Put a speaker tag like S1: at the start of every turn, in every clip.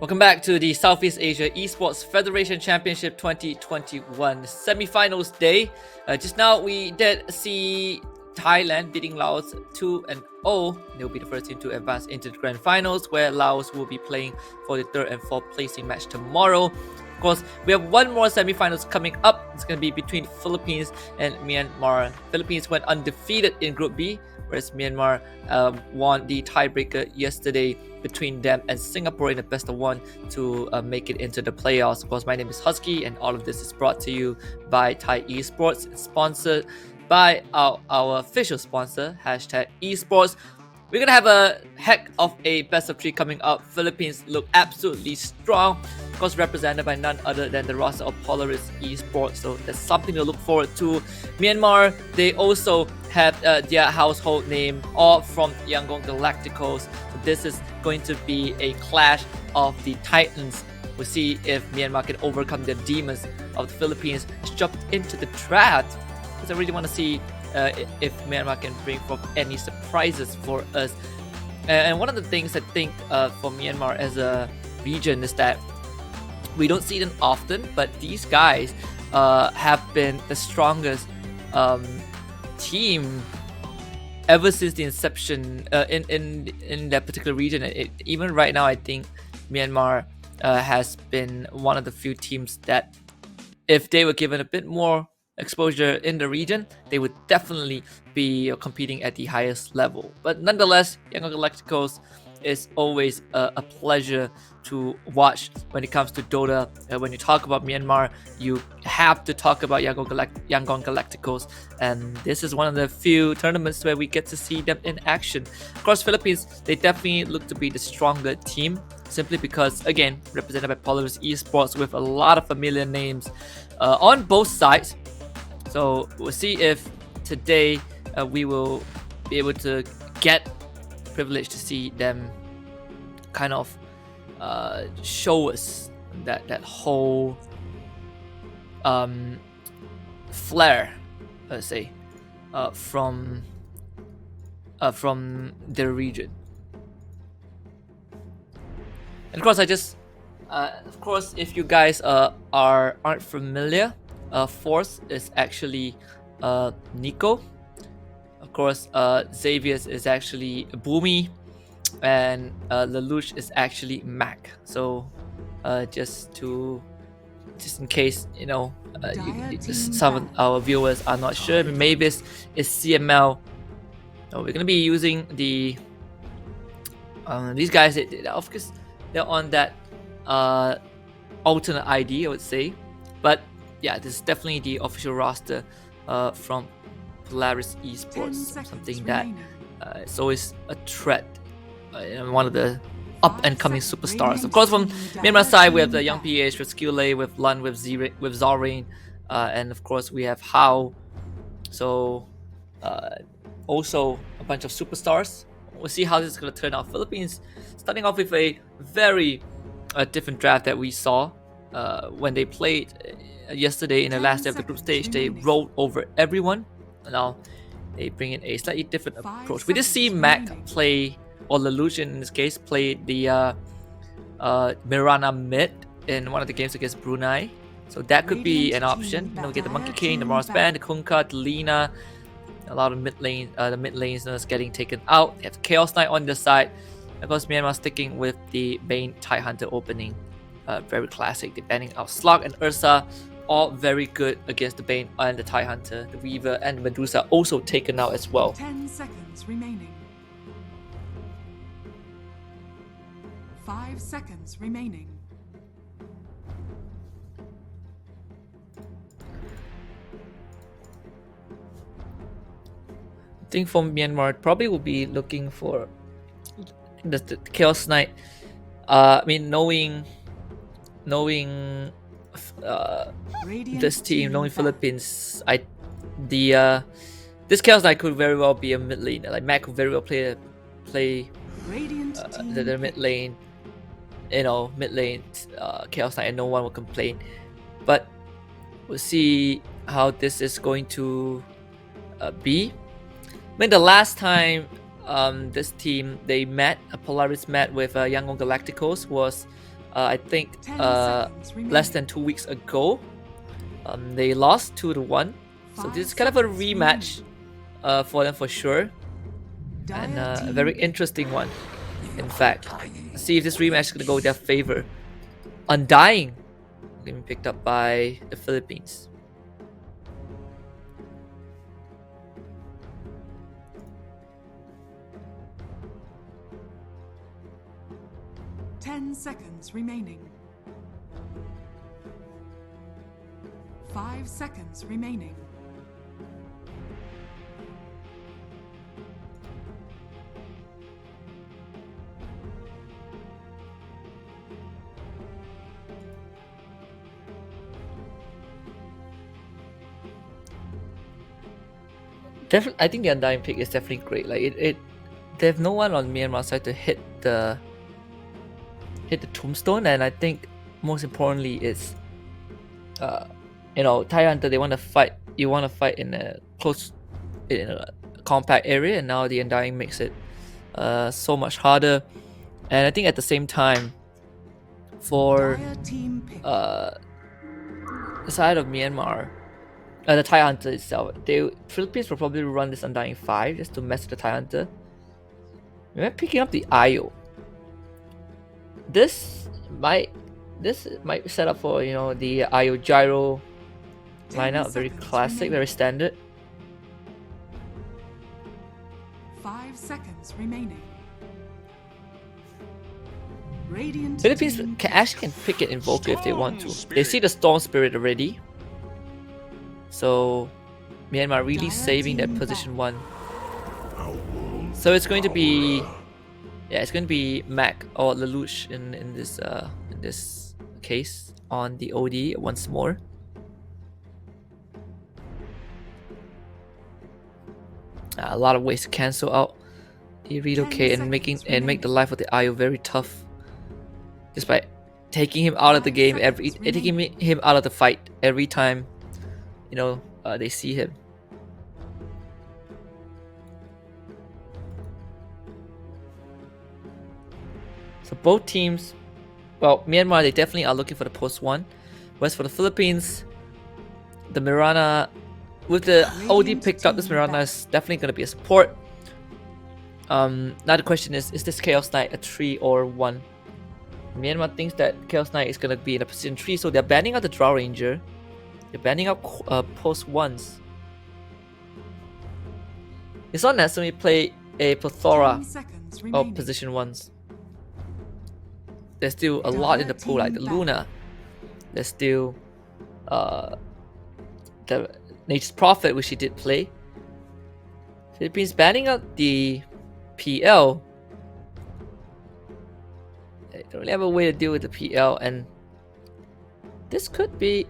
S1: Welcome back to the Southeast Asia Esports Federation Championship 2021 semi-finals day. Just now we did see Thailand beating Laos 2-0. They'll be the first team to advance into the grand finals, where Laos will be playing for the third and fourth placing match tomorrow. Of course, we have one more semi-finals coming up. It's going to be between Philippines and Myanmar. Philippines went undefeated in Group B, whereas Myanmar won the tiebreaker yesterday between them and Singapore in the best of one to make it into the playoffs. Of course, my name is Husky, and all of this is brought to you by THAI-ESPORTS. It's sponsored by our official sponsor, #esports. We're gonna have a heck of a best of 3 coming up. Philippines look absolutely strong, of course represented by none other than the roster of Polaris Esports, so there's something to look forward to. Myanmar, they also have their household name, all from Yangon Galacticos. So this is going to be a clash of the titans. We'll see if Myanmar can overcome the demons of the Philippines, jumped into the draft, because I really want to see if Myanmar can bring forth any surprises for us. And one of the things I think for Myanmar as a region is that we don't see them often, but these guys have been the strongest team ever since the inception in that particular region. Even right now, I think Myanmar has been one of the few teams that, if they were given a bit more exposure in the region, they would definitely be competing at the highest level. But nonetheless, Yangon Galacticos is always a pleasure to watch when it comes to Dota. When you talk about Myanmar, you have to talk about Yangon Galacticos, and this is one of the few tournaments where we get to see them in action. Of course, Philippines, they definitely look to be the stronger team, simply because, again, represented by Polaris Esports with a lot of familiar names on both sides. So we'll see if today we will be able to get the privilege to see them kind of show us that whole flair, let's say, from their region. And of course, of course, if you guys aren't familiar, Force is actually Nico. Of course, Xavier's is actually Boomy, and Lelouch is actually Mac. So just in case, you know, some of our viewers are not sure, Mavis is CML. So we're gonna be using the these guys. Of course, they're on that alternate ID, I would say, but yeah, this is definitely the official roster from Polaris Esports. Something that is always a threat, one of the up-and-coming superstars. Of course, from Myanmar side, we have the young PH with Skule, with Lun, with Zorain, and of course we have Hao. So also a bunch of superstars. We'll see how this is going to turn out. Philippines starting off with a very different draft that we saw when they played yesterday in the last day of the group stage. They rolled over everyone. Now they bring in a slightly different approach. We did see Mac play, or Lelouch in this case, play the Mirana mid in one of the games against Brunei. So that could be an option. You know, we get the Monkey King, the Mars Band, the Kunkka, the Lina. A lot of the mid lanes getting taken out. They have the Chaos Knight on the side. Of course, Myanmar sticking with the Bane TIE Hunter opening. Very classic. They're banning out Slug and Ursa, all very good against the Bane and the TIE Hunter. The Weaver and the Medusa also taken out as well.
S2: 10 seconds remaining. 5 seconds remaining.
S1: I think from Myanmar, probably will be looking for the Chaos Knight. I mean, knowing this team, knowing Philippines, this Chaos Knight could very well be a mid lane. Like Mac could very well play the mid lane, you know, mid lane Chaos Knight, and no one will complain. But we'll see how this is going to be. I mean, the last time this team they met, Polaris met with Yangon Galacticos was I think
S2: 10 seconds remaining.
S1: less than 2 weeks ago. They lost 2-1, so this is kind of a rematch for them for sure, and a very interesting one. In fact, let's see if this rematch is gonna go in their favor. Undying getting picked up by the Philippines.
S2: Ten seconds remaining. 5 seconds remaining.
S1: Definitely, I think the Undying pick is definitely great. Like they have no one on Myanmar side to hit the tombstone, and I think most importantly is, you know, THAI Hunter, they want to fight. You want to fight in a compact area, and now the Undying makes it so much harder. And I think at the same time, for the side of Myanmar, the THAI Hunter itself, Philippines will probably run this Undying 5 just to mess with the THAI Hunter. We're picking up the IO. This might set up for, you know, the IO gyro lineup. Very classic, very standard.
S2: 5 seconds remaining. Radiant
S1: Philippines
S2: team
S1: can pick it Invoker if they want to. They see the Storm Spirit already, so Myanmar really saving that position 1. So it's going to be, yeah, it's going to be Mac or Lelouch in this case on the OD once more. A lot of ways to cancel out the relocate and make the life of the IO very tough, just by taking him out of the game taking him out of the fight every time, you know, they see him. So both teams, well, Myanmar, they definitely are looking for the post 1. Whereas for the Philippines, the Mirana, with the OD picked up, this Mirana is definitely going to be a support. Now the question is this Chaos Knight a 3 or 1? Myanmar thinks that Chaos Knight is going to be in a position 3, so they're banning out the Drow Ranger. They're banning out post 1s. It's not necessarily play a plethora of position 1s. There's still a lot in the pool, like the Luna. There's still the Nature's Prophet, which he did play. Philippines banning out the PL. They don't really have a way to deal with the PL, and this could be,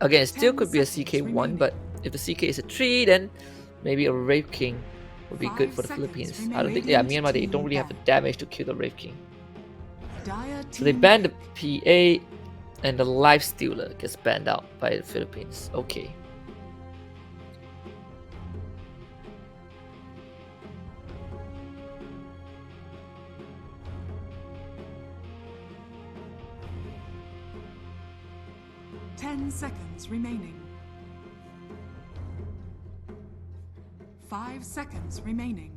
S1: again, it still could be a CK1, but if the CK is a 3, then maybe a Wraith King would be good for the Philippines. I don't think, yeah, Myanmar, they don't really have the damage to kill the Wraith King. So they banned the PA, and the Life Stealer gets banned out by the Philippines. Okay.
S2: Ten seconds remaining. 5 seconds remaining.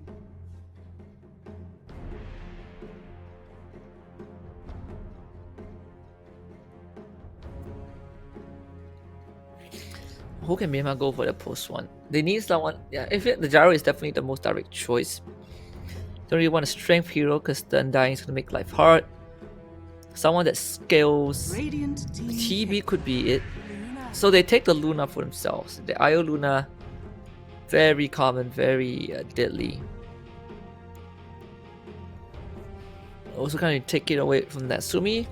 S1: Who can Myanmar go for the post 1? They need someone. Yeah, the Gyro is definitely the most direct choice. Don't really want a strength hero because the Undying is gonna make life hard. Someone that scales TB could be it. So they take the Luna for themselves. The IO Luna, very common, very deadly. Also kind of take it away from Natsumi.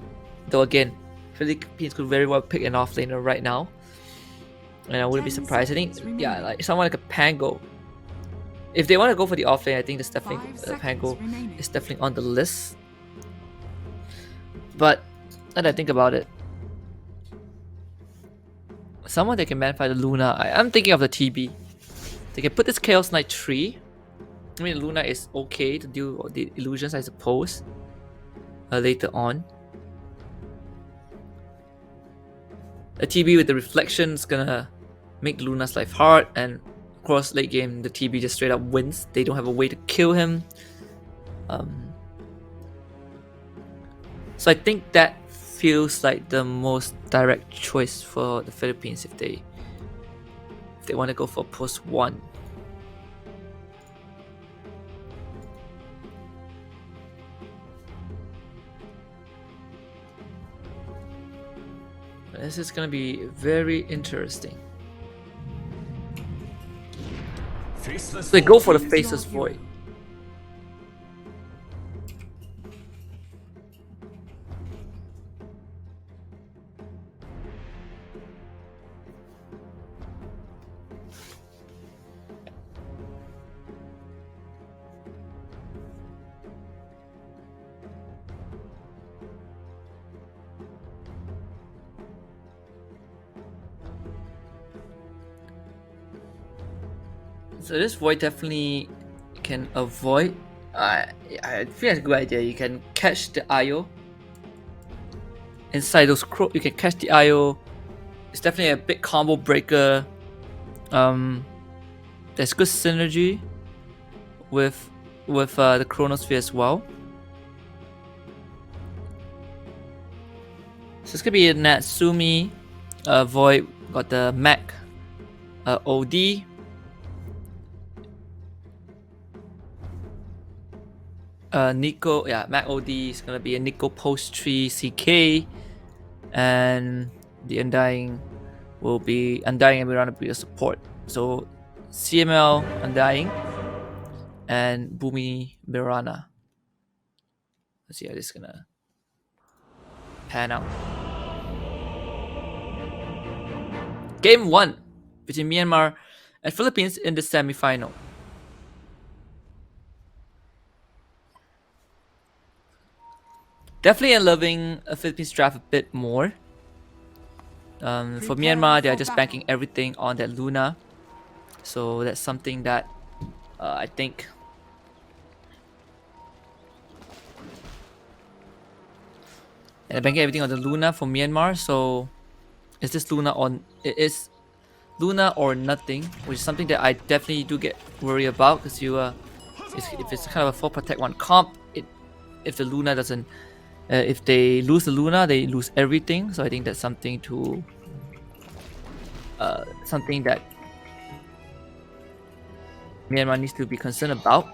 S1: Though again, Philippines could very well pick an offlaner right now. And I wouldn't be surprised. I think, yeah, like someone like a Pango. If they want to go for the offlane, I think this definitely Pango is definitely on the list. But now that I think about it, someone that can manify the Luna, I'm thinking of the TB. They can put this Chaos Knight 3. I mean, Luna is okay to deal with the illusions, I suppose, later on. A TB with the reflection is gonna make Luna's life hard, and of course late game the TB just straight up wins. They don't have a way to kill him. So I think that feels like the most direct choice for the Philippines if they want to go for post 1. This is gonna be very interesting. So they go for the Faceless Void. So this void definitely can avoid. I feel it's a good idea. You can catch the IO inside those crow. You can catch the IO. It's definitely a big combo breaker. There's good synergy with the Chronosphere as well. So it's gonna be a Natsumi void. Got the Mac OD. Nico, yeah, Mac OD is gonna be a Nico post 3 CK, and the Undying will be Undying and Mirana will be a support. So CML Undying and Boomy Mirana. Let's see how this is gonna pan out. Game 1 between Myanmar and Philippines in the semi-final. Definitely loving a Philippines draft a bit more. For Myanmar, they are just banking everything on that Luna. So that's something that I think they're banking everything on the Luna for Myanmar. So is this Luna on? It is Luna or nothing, which is something that I definitely do get worried about, because if it's kind of a 4 protect 1 comp, if the Luna doesn't. If they lose the Luna, they lose everything. So I think that's something to something that Myanmar needs to be concerned about.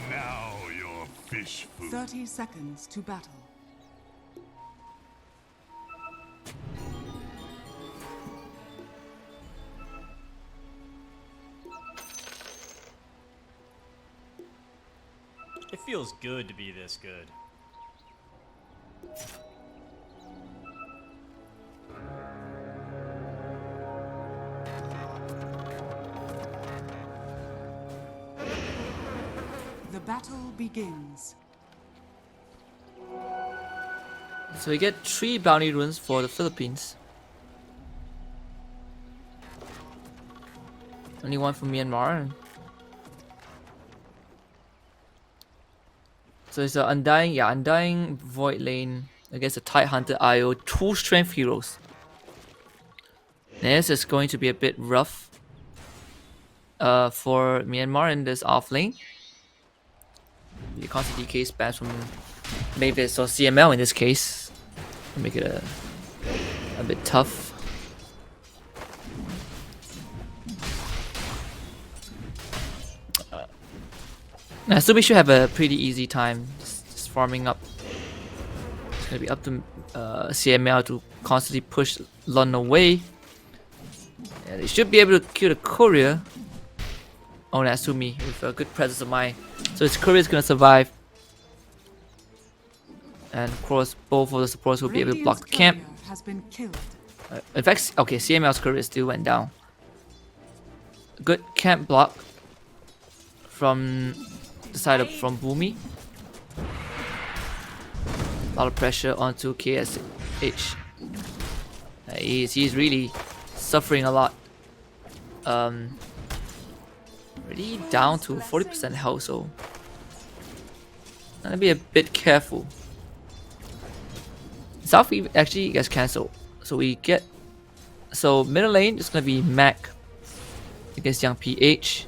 S3: Now you're fish food.
S2: 30 seconds to battle.
S4: It feels good to be this good.
S2: The battle begins.
S1: So we get 3 bounty runes for the Philippines. Only 1 for Myanmar. So it's an Undying, Undying Void Lane against a Tide Hunter IO, 2 strength heroes. This is going to be a bit rough for Myanmar in this off lane. The constant DK spams from Mavis or CML in this case. Make it a bit tough. So we should have a pretty easy time just farming up. It's gonna be up to CML to constantly push Lon away. Yeah, they should be able to kill the courier. Oh, Natsumi with a good presence of mind. So his courier is gonna survive. And of course, both of the supports will be able to block the camp.
S2: Has been killed.
S1: In fact, okay, CML's courier still went down. Good camp block from the side of from Boomy. A lot of pressure onto KSH. He's really suffering a lot. Already down to 40% health, so gotta be a bit careful. South actually gets cancelled, so we get middle lane is gonna be Mac against Young PH.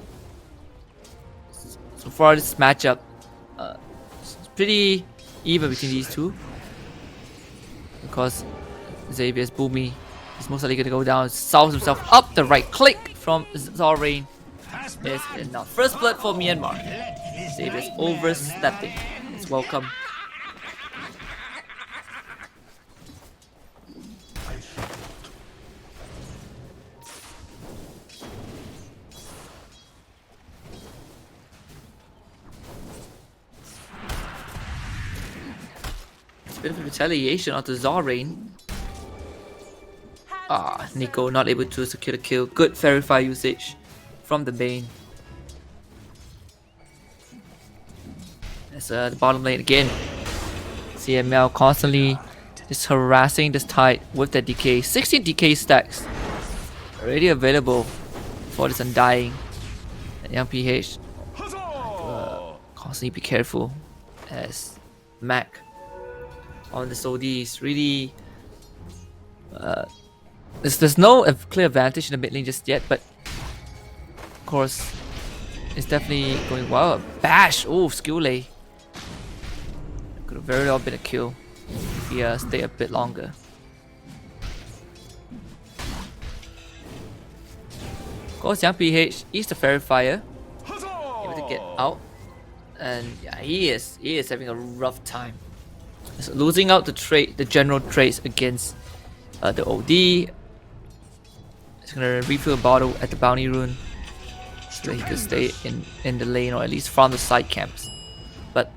S1: So far this matchup, it's pretty even between these two because Xavier's Boomy is most likely gonna go down, solves himself up. The right click from Zorain is enough. First blood for Myanmar. Xavier's overstepping. It's welcome. Bit of a retaliation onto Zorain. Nico not able to secure the kill. Good fairy fire usage from the Bane. That's the bottom lane again. CML constantly just harassing this THAI with the DK. 16 DK stacks already available for this Undying. And Young PH constantly be careful as Mac on this OD is really there's no clear advantage in the mid lane just yet, but of course it's definitely going well. Bash! Oh, skill lay. Could have very well been a kill if he stayed a bit longer. Of course, Young PH is the fairy fire, able to get out, and yeah, he is having a rough time. So losing out the general trades against the OD. He's gonna refill a bottle at the bounty rune so that he can stay in the lane or at least from the side camps. But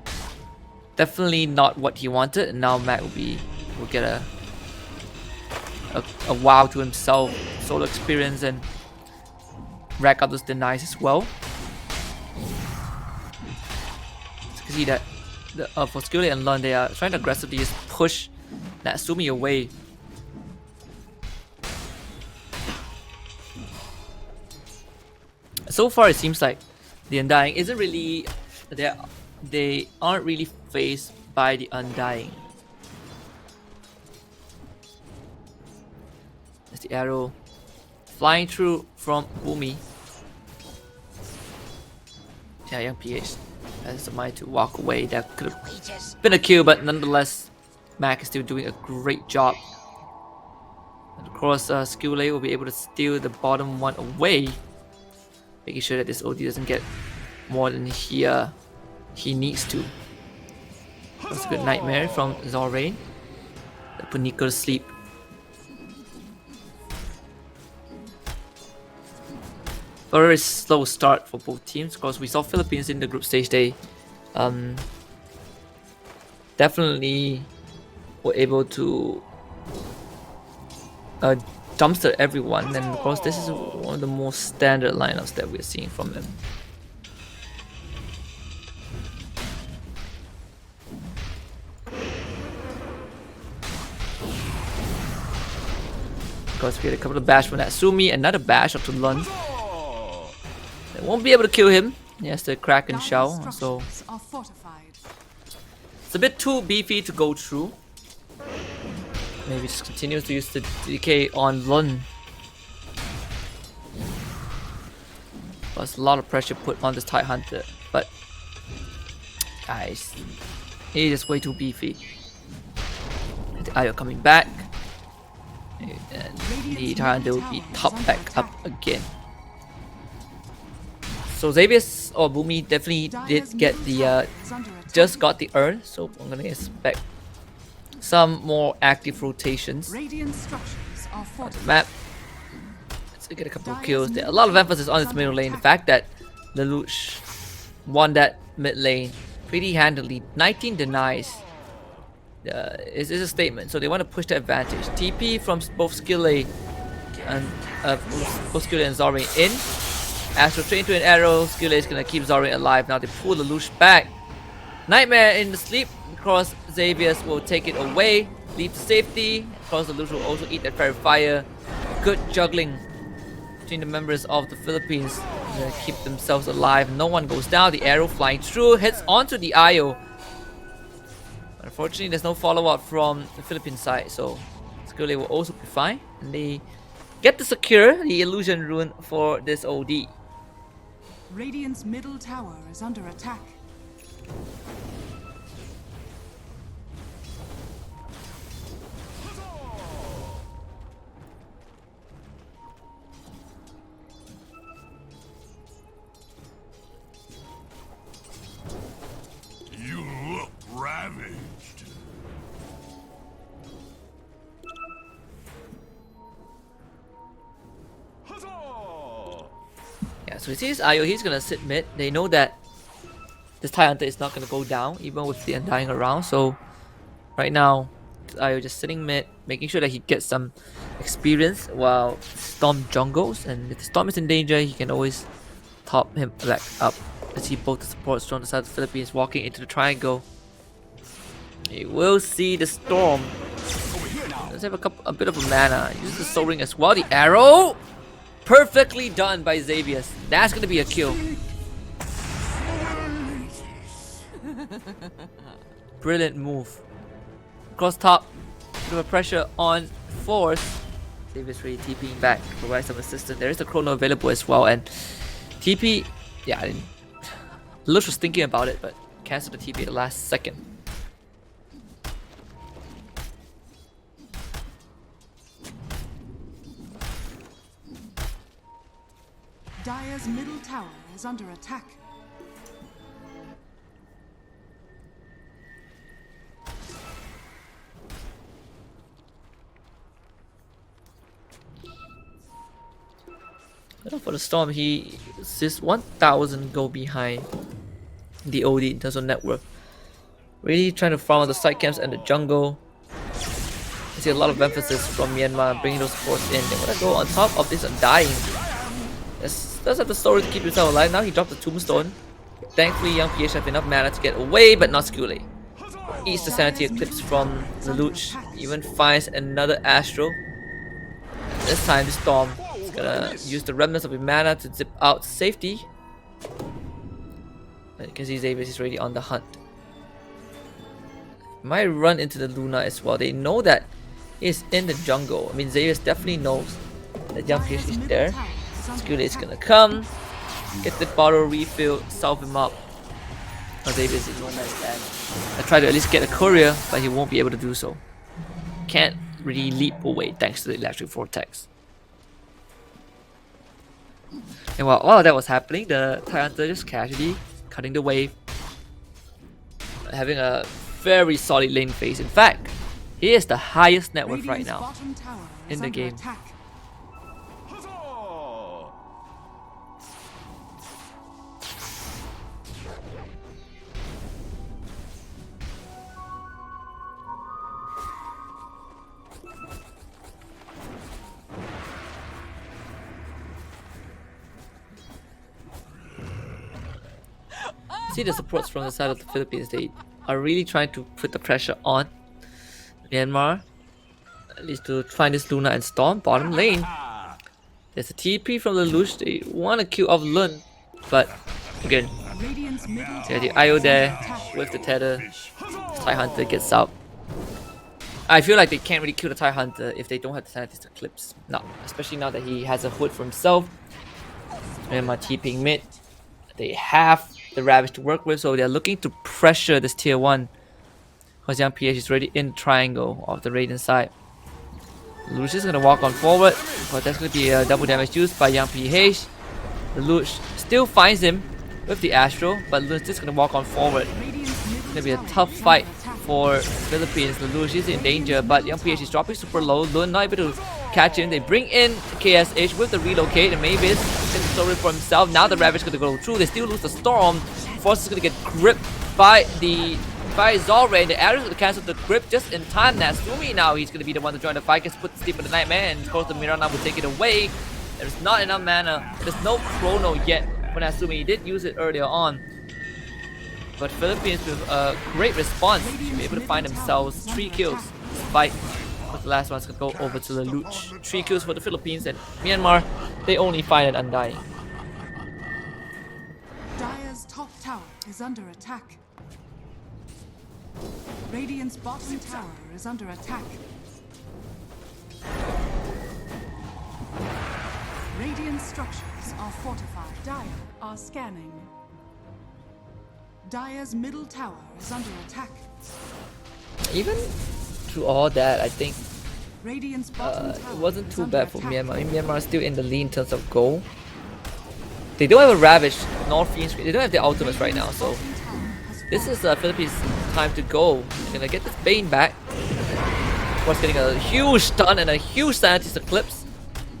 S1: definitely not what he wanted, and now Mac will get a wow to himself, solo experience, and rack up those denies as well. You can see that for Skillet and Lun, they are trying to aggressively just push Natsumi away. So far, it seems like the Undying isn't really they aren't really faced by the Undying. There's the arrow flying through from Boomy. Yeah, Young PH has the mind to walk away. That could have been a kill, but nonetheless, Mac is still doing a great job. And of course, Skillay will be able to steal the bottom one away, making sure that this OD doesn't get more than he needs to. That's a good nightmare from Zorain that put Nico to sleep. A very slow start for both teams. Of course, we saw Philippines in the group stage. They definitely were able to dumpster everyone, and of course this is one of the most standard lineups that we're seeing from them. Of course, we had a couple of bash from Natsumi, another bash up to Lund. They won't be able to kill him. He has the Kraken Shell, so it's a bit too beefy to go through. Maybe just continues to use the DK on Lun. There's a lot of pressure put on this THAI Hunter, but guys, he's just way too beefy. The Ayo coming back, and the THAI Hunter will be top back up again. So Xavier's or Boomy definitely did get the just got the urn, so I'm gonna expect some more active rotations on the map. Let's get a couple of kills. There a lot of emphasis on this middle lane. The fact that Lelouch won that mid lane pretty handily, 19 denies is a statement. So they want to push the advantage. TP from both Skillay and Zorain in. Astro train to an arrow. Skillay is gonna keep Zorain alive. Now they pull Lelouch back. Nightmare in the sleep. Of course, Xavier's will take it away, leave to safety. Of course, Lelouch will also eat that fairy fire. Good juggling between the members of the Philippines to keep themselves alive. No one goes down. The arrow flying through hits onto the IO. Unfortunately, there's no follow-up from the Philippine side, so Skule will also be fine. And they get to secure the illusion rune for this OD.
S2: Radiant's middle tower is under attack.
S3: You look ravaged.
S1: Yeah, so he sees IO, he's gonna sit mid. They know that this THAI Hunter is not gonna go down, even with the Undying around. So right now, IO just sitting mid, making sure that he gets some experience while Storm jungles. And if the Storm is in danger, he can always top him back up. Let's see both the supports from the side of the Philippines walking into the triangle. You will see the Storm. Let's have a bit of a mana. Uses the Soul Ring as well. The arrow! Perfectly done by Xavius. That's gonna be a kill. Brilliant move. Cross top. Bit of a pressure on Force. Xavius really TPing back. Provide some assistance. There is a chrono available as well. And TP, yeah, Lush was thinking about it, but cancelled the TP at the last second.
S2: Dire's middle tower is under attack.
S1: For the Storm, he sees 1000 go behind the OD in terms of network. Really trying to farm out the side camps and the jungle. I see a lot of emphasis from Myanmar bringing those supports in. They want to go on top of this Undying. Does have the story to keep himself alive. Now he dropped the tombstone. Thankfully, Young PH have enough mana to get away, but not Skule. Eats the Sanity Eclipse from the Luch. Even finds another Astro. This time, the Storm is gonna use the remnants of his mana to zip out to safety. But you can see Xavius is already on the hunt. Might run into the Luna as well. They know that he's in the jungle. I mean, Xavius definitely knows that Young PH is there. Skule is gonna come, get the bottle refill, salve him up. Xavius is no man's land. I try to at least get a courier, but he won't be able to do so. Can't really leap away thanks to the electric vortex. And while all of that was happening, the THAI Hunter just casually cutting the wave, having a very solid lane phase. In fact, he is the highest net worth right now in the game. See the supports from the side of the Philippines. They are really trying to put the pressure on Myanmar, at least to find this Luna and Storm. Bottom lane, there's a TP from the Lush. They want to kill off Lun, but again, yeah, the IO there with the tether. THAI Hunter gets out. I feel like they can't really kill the THAI Hunter if they don't have the Sanity Eclipse. No, especially now that he has a hood for himself. Myanmar TPing mid. They have the Ravage to work with, so they're looking to pressure this tier 1. Because Young PH is already in the triangle of the Radiant side. Lush is going to walk on forward, but that's going to be a double damage used by Young PH. The Lush still finds him with the Astro, but Lush is going to walk on forward. It's going to be a tough fight for Philippines. The Lush is in danger, but Young PH is dropping super low. Lun not able to catch him. They bring in KSH with the relocate, and Mavis gets the story for himself. Now the Ravage is going to go through. They still lose the Storm. Force is going to get gripped by Zolre, and the arrow is going to cancel the grip just in time. Natsumi now, he's going to be the one to join the fight. Gets put to sleep with the Nightmare, and of course the Mirana will take it away. There's not enough mana. There's no chrono yet for Natsumi. He did use it earlier on. But Philippines with a great response should be able to find themselves 3 kills despite But the last one's gonna go over to the Luch. 3 kills for the Philippines, and Myanmar, they only find it undying.
S2: Dire's top tower is under attack. Radiant's bottom tower is under attack. Radiant structures are fortified. Dire are scanning. Dire's middle tower is under attack.
S1: Even through all that, I think
S2: Radiant's bottom tower
S1: it wasn't
S2: is
S1: too
S2: under
S1: bad for
S2: attack.
S1: Myanmar. I mean, Myanmar is still in the lead in terms of goal. They don't have a Ravage nor Fiend Screen. They don't have the ultimates right now, so
S2: Bottom tower has
S1: this
S2: fallen.
S1: is Philippines' time to go. They're gonna get this Bane back. Of course, getting a huge stun and a huge Sanity's Eclipse.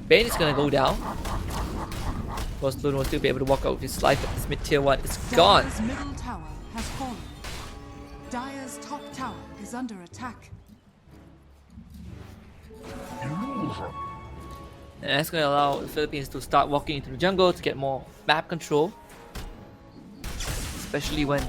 S1: Bane is gonna go down. Of course, Luna will still be able to walk out with his life, but this mid tier 1 is gone.
S2: Dire's middle tower has fallen. Dire's top tower is under attack.
S1: And that's going to allow the Philippines to start walking into the jungle to get more map control. Especially when...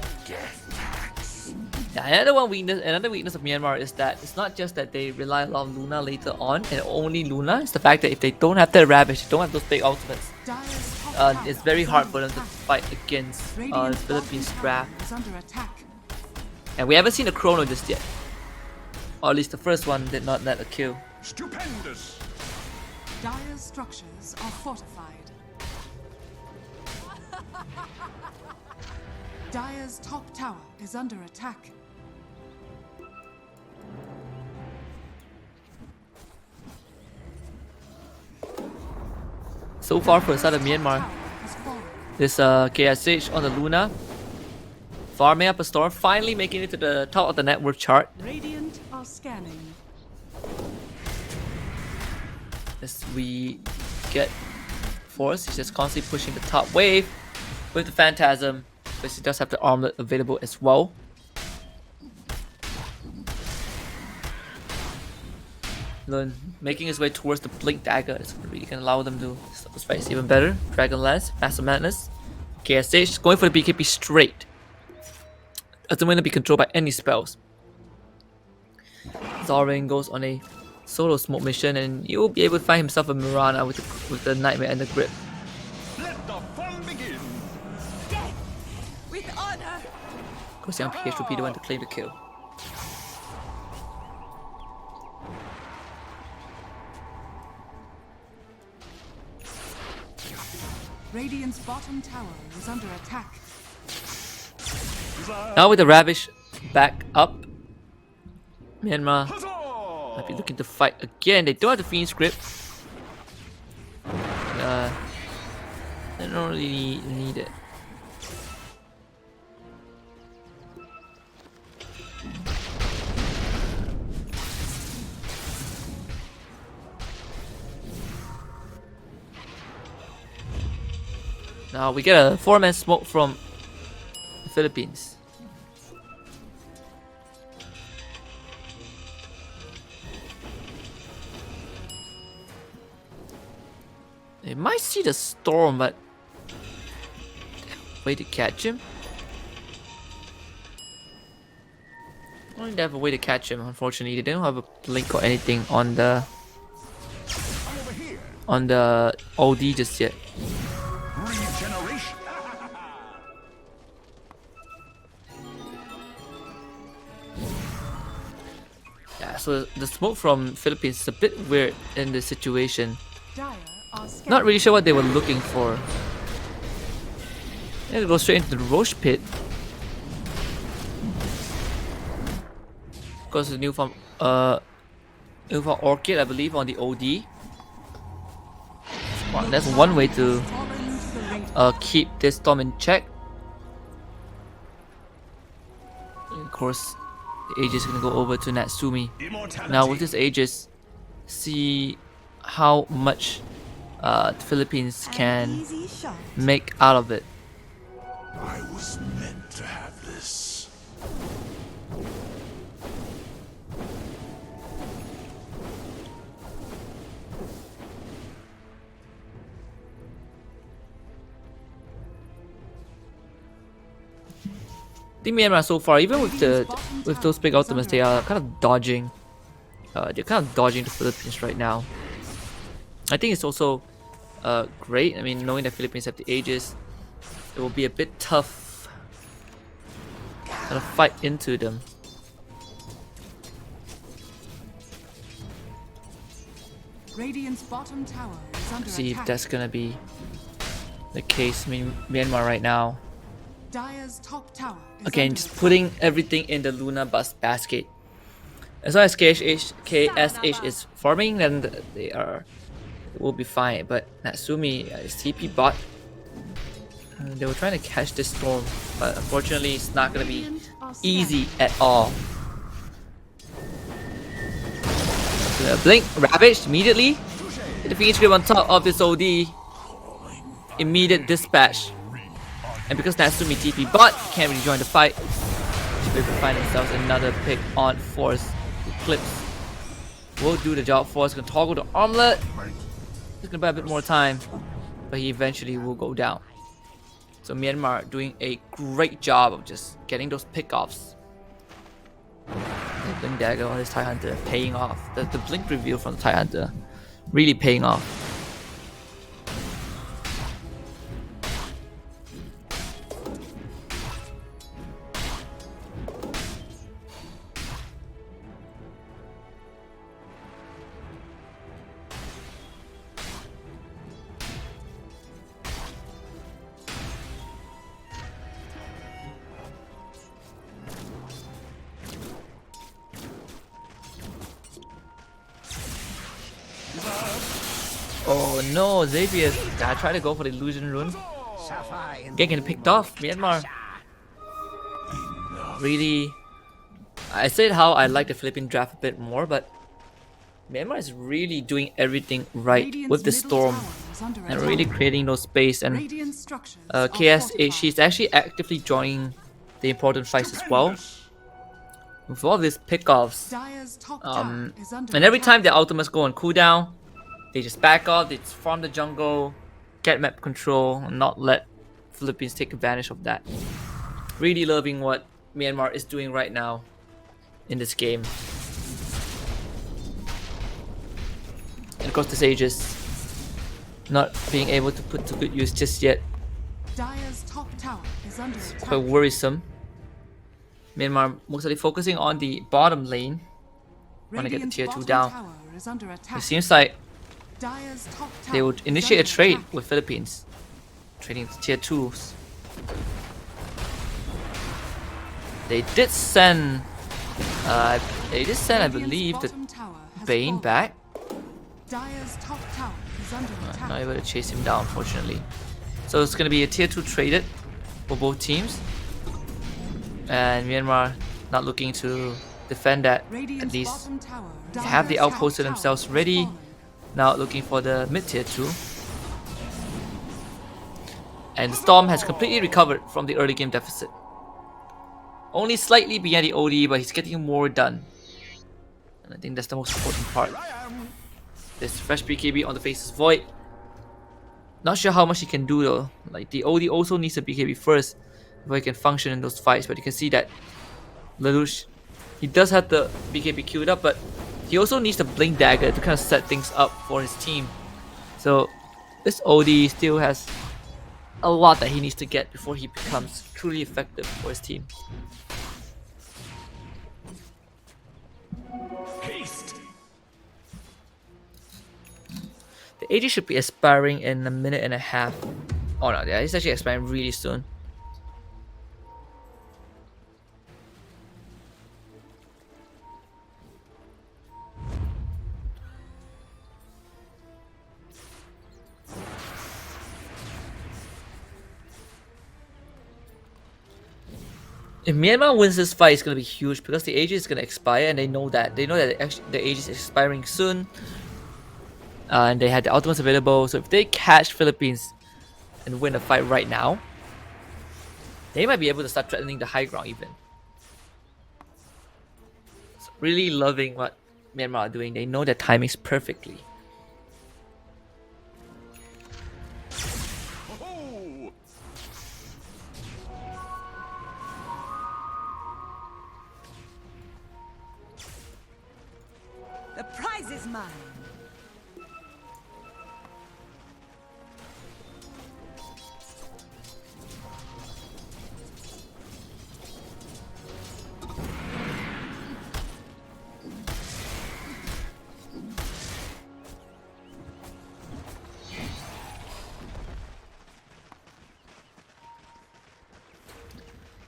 S1: Yeah, another weakness of Myanmar is that it's not just that they rely a lot on Luna later on and only Luna. It's the fact that if they don't have their Ravage, they don't have those big ultimates,
S2: Dire's top tower
S1: it's very
S2: is
S1: hard
S2: under
S1: for them to
S2: attack.
S1: fight against the
S2: Radiant's
S1: Philippines
S2: bottom
S1: draft.
S2: tower is under attack.
S1: And we haven't seen a Chrono just yet. Or at least the first one did not net a kill.
S3: Stupendous.
S2: Dire's structures are fortified. Dire's top tower is under attack.
S1: So far for the side of Myanmar,
S2: Tower has fallen.
S1: this KSH on the Luna, farming up a storm, finally making it to the top of the net worth chart.
S2: Radiant are scanning.
S1: As we get Force, he's just constantly pushing the top wave with the Phantasm, but he does have the armlet available as well. Then making his way towards the Blink Dagger is really gonna allow them to stop this fight even better. Dragon Lance, Master Madness, KSH going for the BKB straight. Doesn't want to be controlled by any spells. Zorain goes on a solo smoke mission, and he will be able to find himself a Mirana with the Nightmare and the Grip.
S3: Let the fun begin.
S2: With honor.
S1: Of course, young PH will be the one to claim the kill.
S2: Radiant's bottom tower is under attack.
S1: Now with the Ravish back up, Myanmar
S3: Huzzah!
S1: might be looking to fight again. They don't have the Fiend script. They don't really need it. Now we get a 4-man smoke from the Philippines. They might see the storm, but way to catch him. Only they have a way to catch him. Unfortunately, they don't have a blink or anything on the OD just yet.
S3: Regeneration.
S1: Yeah, so the smoke from Philippines is a bit weird in this situation.
S2: Dire are scanning.
S1: Not really sure what they were looking for. They go straight into the Roche pit. Of course, the new form Orchid, I believe, on the OD. Well, that's one way to
S2: Fallen to the Radiant.
S1: keep this storm in check. And of course, the Aegis is gonna go over to Natsumi.
S3: Immortality.
S1: Now with this Aegis, see how much the Philippines can
S2: Easy shot.
S1: make out of it.
S3: I was meant to have this.
S1: I think Myanmar so far, even with those big ultimates, they are kind of dodging They're kind of dodging the Philippines right now. I think it's also great. I mean, knowing that Philippines have the Aegis, it will be a bit tough to fight into them.
S2: Radiant's bottom tower is under
S1: See if
S2: attack.
S1: that's gonna be the case. I mean, Myanmar right now.
S2: Dire's top tower is
S1: Again,
S2: under
S1: just
S2: attack.
S1: putting everything in the Luna bus basket. As long as KSH is farming, then they will be fine. But Natsumi is TP bot. They were trying to catch this storm, but unfortunately, it's not gonna be easy at all. So Blink ravaged immediately. The Phoenix Grip on top of this OD. Immediate dispatch. And because Natsumi TP bot, can't really join the fight. They will find themselves another pick on Force. Eclipse will do the job for us. Gonna toggle the armlet. It's gonna buy a bit more time, but he eventually will go down. So Myanmar doing a great job of just getting those pickoffs. The Blink Dagger on this THAI Hunter paying off. The Blink reveal from the THAI Hunter really paying off. Oh no, Xavier gotta try to go for the illusion rune. Getting picked off. Myanmar really. I said how I like the Philippine draft a bit more, but Myanmar is really doing everything right
S2: Radiant's
S1: with the
S2: middle
S1: storm
S2: tower is under
S1: and
S2: attack.
S1: really creating no space. And
S2: Radiant structures are
S1: KSH,
S2: fortified.
S1: she's actually actively joining the important fights as well. With all these pickoffs,
S2: Dire's top tower is under
S1: and every
S2: attack.
S1: time their ultimates go on cooldown, they just back off, they just farm the jungle, get map control, and not let Philippines take advantage of that. Really loving what Myanmar is doing right now in this game. And of course this Aegis not being able to put to good use just yet.
S2: Dire's top tower is under attack.
S1: Quite worrisome. Myanmar mostly focusing on the bottom lane. Want to get the
S2: Radiant's
S1: tier 2
S2: bottom
S1: down.
S2: tower is under attack.
S1: It seems like
S2: Dire's top tower
S1: they would
S2: is
S1: initiate a
S2: under
S1: trade
S2: attack.
S1: with Philippines. Trading to tier 2s. They did send I
S2: Radiant's
S1: believe the
S2: bottom tower has
S1: Bane
S2: fallen.
S1: back.
S2: Dire's top tower is under attack.
S1: Not able to chase him down, unfortunately. So it's gonna be a tier 2 traded for both teams. And Myanmar not looking to defend that.
S2: Radiant's
S1: At least
S2: bottom tower.
S1: they have the
S2: Dire's
S1: outposts
S2: top
S1: themselves
S2: tower has
S1: ready.
S2: fallen.
S1: Now looking for the mid tier 2. And Storm has completely recovered from the early game deficit. Only slightly behind the OD, but he's getting more done. And I think that's the most important part. This fresh BKB on the Faceless Void. Not sure how much he can do though. Like the OD also needs a BKB first before he can function in those fights. But you can see that Lelouch, he does have the BKB queued up, but he also needs the Blink Dagger to kind of set things up for his team. So this OD still has a lot that he needs to get before he becomes truly effective for his team.
S3: Haste!
S1: The AD should be expiring in a minute and a half. Oh no, yeah, it's actually expiring really soon. If Myanmar wins this fight, it's gonna be huge because the Aegis is gonna expire, and they know that. They know that the Aegis is expiring soon, and they had the ultimates available. So if they catch Philippines and win a fight right now, they might be able to start threatening the high ground even. So really loving what Myanmar are doing. They know their timings perfectly.
S3: Oh!
S2: prize is mine.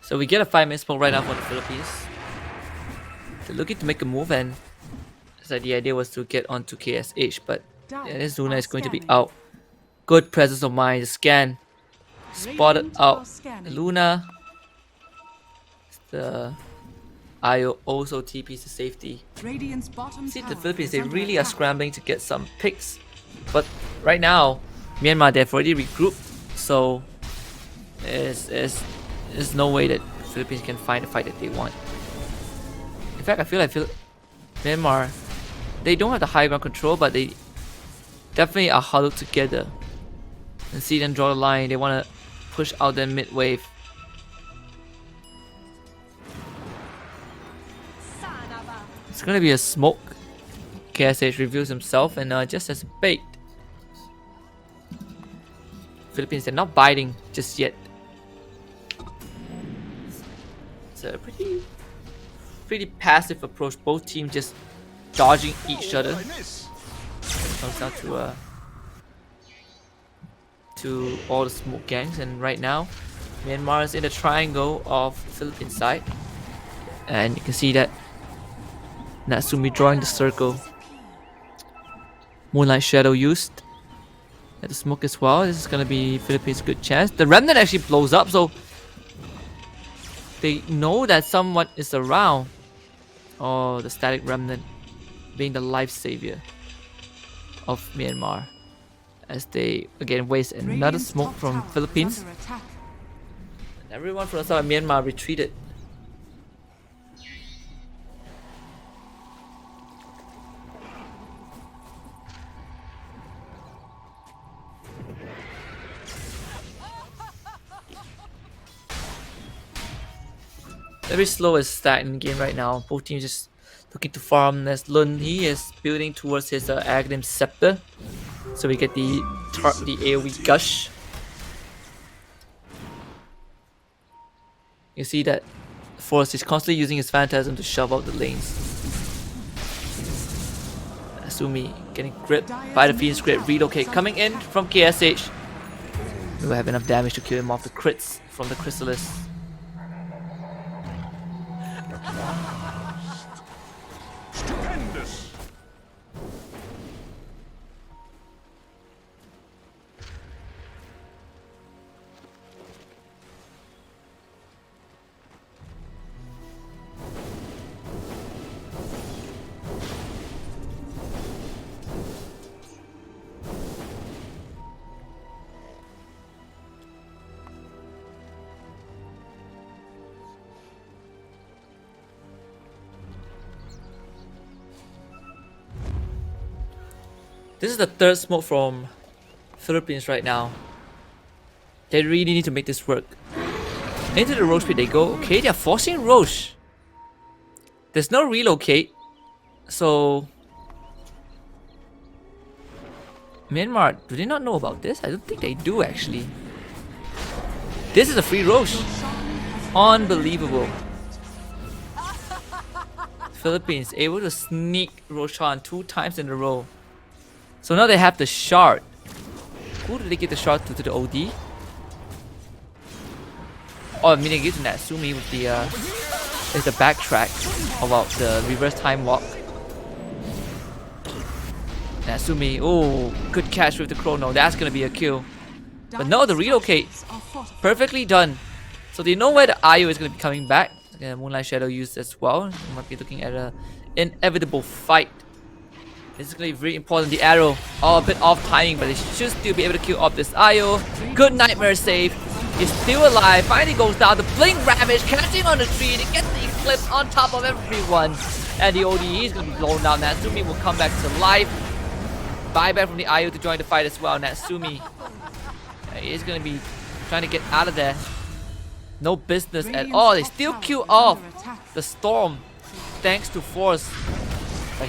S1: So we get a 5-minute smoke right now for the Philippines. They're looking to make a move, and so the idea was to get onto KSH, but yeah, this Luna is going to be out. Good presence of mind. The scan spotted out Luna. The IO also TPs to safety.
S2: Radiant's bottom
S1: See the
S2: tower
S1: Philippines,
S2: is
S1: they
S2: under
S1: really are
S2: attack.
S1: scrambling to get some picks, but right now Myanmar, they've already regrouped, so there's no way that Philippines can find the fight that they want. In fact, I feel Myanmar, they don't have the high ground control, but they definitely are huddled together. And see them draw the line. They want to push out their mid wave. It's gonna be a smoke. KSH reveals himself, and just as bait. Philippines, they're not biting just yet. It's a pretty passive approach. Both teams just dodging each other. It comes down to all the smoke gangs, and right now Myanmar is in the triangle of Philippine side, and you can see that Natsumi drawing the circle. Moonlight Shadow used at the smoke as well. This is gonna be Philippines' good chance. The remnant actually blows up, so they know that someone is around. Oh, the static remnant being the life savior of Myanmar, as they again waste another
S2: Radiant's
S1: smoke
S2: top
S1: from
S2: tower is
S1: Philippines.
S2: under attack.
S1: Everyone from the side of Myanmar retreated. Very slow and stagnant game right now. Both teams just looking to farm. As Lun, he is building towards his Aghanim Scepter, so we get the AoE gush. You see that Forrest is constantly using his Phantasm to shove out the lanes. Asumi getting gripped by the Phoenix Grid. Relocate coming in from KSH. We will have enough damage to kill him off the crits from the Chrysalis.
S3: Stupendous!
S1: This is the third smoke from Philippines right now. They really need to make this work. Into the Roche pit they go. Okay, they're forcing Roche. There's no relocate. So Myanmar, do they not know about this? I don't think they do actually. This is a free Roche. Unbelievable. Philippines able to sneak Roshan 2 times in a row. So now they have the shard. Who did they give the shard to the OD? Oh, I mean they give to Natsumi with the is the backtrack about the reverse time walk. Natsumi, oh, good catch with the chrono. That's gonna be a kill. But no, the relocate, perfectly done. So they know where the IO is gonna be coming back. Again, Moonlight Shadow used as well. We might be looking at an inevitable fight. This is going to be very important. The arrow, a bit off timing, but they should still be able to kill off this IO. Good Nightmare save. He's still alive. Finally goes down. The Blink Ravage catching on the tree. They get the Eclipse on top of everyone. And the ODE is going to be blown down. Natsumi will come back to life. Buyback from the IO to join the fight as well. Natsumi is going to be trying to get out of there. No business at all. They still kill off the Storm thanks to Force.